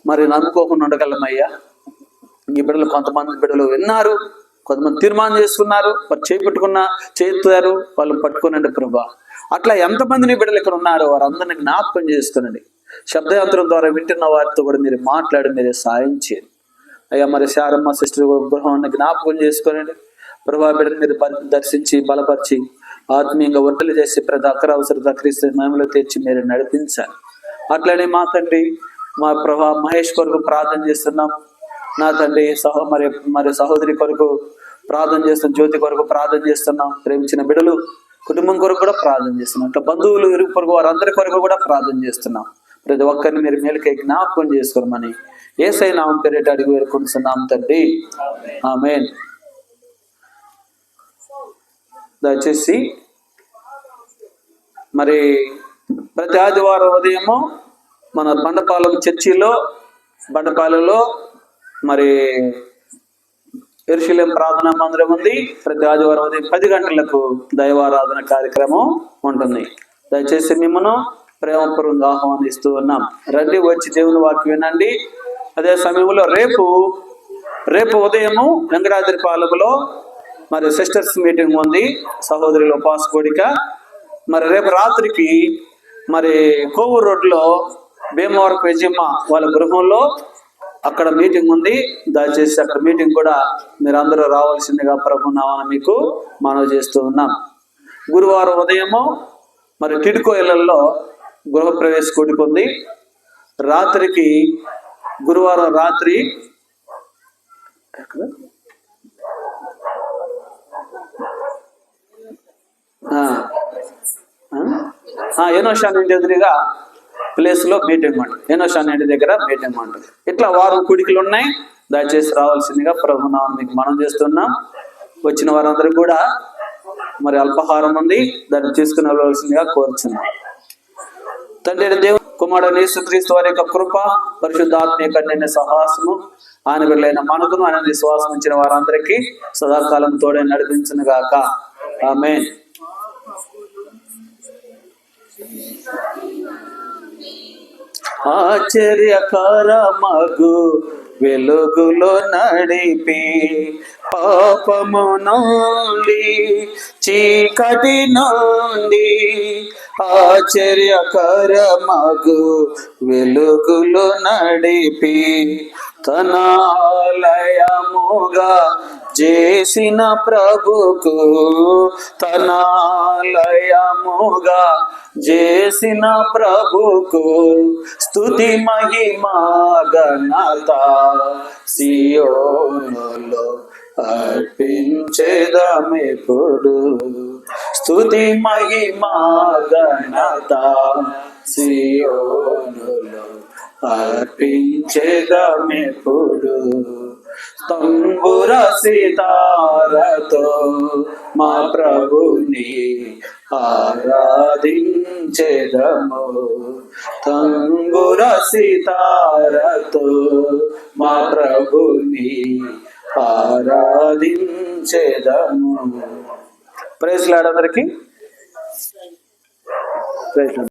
మరి నమ్ముకోకుండా ఉండగలమయ్యా? ఈ బిడ్డలు, కొంతమంది బిడ్డలు విన్నారు, కొంతమంది తీర్మానం చేసుకున్నారు, వారు చేస్తారు, వాళ్ళు పట్టుకునండి ప్రభా. అట్లా ఎంతమంది నీ బిడ్డలు ఇక్కడ ఉన్నారో వారందరినీ జ్ఞాపకం చేసుకునండి. శబ్దయంత్రం ద్వారా వింటున్న వారితో కూడా మీరు మాట్లాడి మీరే సాయం చేయండి అయ్యా. మరి శారమ్మ సిస్టర్ గృహాన్ని జ్ఞాపకం చేసుకోనండి ప్రభా. బిడ్డలు మీరు దర్శించి బలపరిచి ఆత్మీయంగా వర్తలు చేసి ప్రతి అక్కర అవసరత క్రీస్తు మహిమలో తెచ్చి మీరు నడిపించాలి. అట్లనే మా తండ్రి, మా ప్రభా మహేష్ కొరకు ప్రార్థన చేస్తున్నాం నా తండ్రి. మరి సహోదరి కొరకు ప్రార్థన చేస్తున్నాం, జ్యోతి కొరకు ప్రార్థన చేస్తున్నాం. ప్రేమించిన బిడ్డలు కుటుంబం కొరకు కూడా ప్రార్థన చేస్తున్నాం. ఇట్లా బంధువులు, ఇరుగు పొరుగు వారందరి కొరకు కూడా ప్రార్థన చేస్తున్నాం. ప్రతి ఒక్కరిని మీరు మేలుకై జ్ఞాపకం చేసుకోమని యేసయ్య నామం పేరిట అడిగి వేడుకుంటున్నాం తండ్రి, ఆమేన్. దయచేసి మరి ప్రతి ఆదివారం ఉదయము మన బండపాలెం చర్చిలో, బండపాలెంలో మరి యెరూషలేం ప్రార్థనా మందిరం ఉంది. ప్రతి ఆదివారం ఉదయం 10 గంటలకు దైవారాధన కార్యక్రమం ఉంటుంది. దయచేసి మిమ్మల్ని ప్రేమపూర్వకంగా ఆహ్వానిస్తూ ఉన్నాం. రండి, వచ్చి దేవుని వాక్యం వినండి. అదే సమయంలో రేపు ఉదయము వెంకటాద్రిపాలెంలో మరి సిస్టర్స్ మీటింగ్ ఉంది, సహోదరుల ఉపాస కోడిక. మరి రేపు రాత్రికి మరి కోవూరు రోడ్లో భీమవరం విజయమ్మ వాళ్ళ గృహంలో అక్కడ మీటింగ్ ఉంది. దయచేసి అక్కడ మీటింగ్ కూడా మీరు అందరూ రావాల్సిందిగా ప్రభు నామమున మీకు మనవి చేస్తూ ఉన్నాం. గురువారం ఉదయము మరి టిడ్కో ఇళ్లలో గృహప్రవేశ కూడిక ఉంది. రాత్రికి గురువారం రాత్రి ఎనోషాన్ ఇంటి ఎదురుగా ప్లేస్ లో మీటింగ్ ఉంటుంది. ఎనోషాన్ ఇంటి దగ్గర మీటింగ్ ఉంటుంది. ఇట్లా వారం కూడికలు ఉన్నాయి. దయచేసి రావాల్సిందిగా ప్రభునామం మీకు మనం చేస్తున్నాం. వచ్చిన వారందరూ కూడా మరి అల్పాహారం ఉంది, దాన్ని తీసుకుని వెళ్ళవలసిందిగా కోరుచున్నాం. తండ్రి దేవుడు కుమారుడు యేసుక్రీస్తు వారి యొక్క కృప, పరిశుద్ధాత్మ యొక్క నిన్న సహాసము, ఆయన బిడ్డలైన మనకును ఆయన విశ్వాసం ఉంచిన వారందరికీ సదాకాలం తోడే నడిపించును గాక. ఆమేన్. ఆశ్చర్యకరమగు వెలుగులో నడిపి పాపము నుండి చీకటి నుండి ఆశ్చర్యకరమగు వెలుగులో నడిపి తన ఆలయముగా చేసిన ప్రభుకు, తన ఆలయముగా చేసిన ప్రభుకు స్తుతి మహిమా ఘనత సియోనులో అర్పించెదమెప్పుడు. స్తుతి మహిమా ఘనత సియోనులో అర్పించెదమెప్పుడు. తంబుర సితారతో మా ప్రభుని ఆరాధించెదము. తంబుర సితారతో మా ప్రభుని ఆరాధించెదము. ప్రైజ్ లార్డ్ అందరికీ. Praise lord.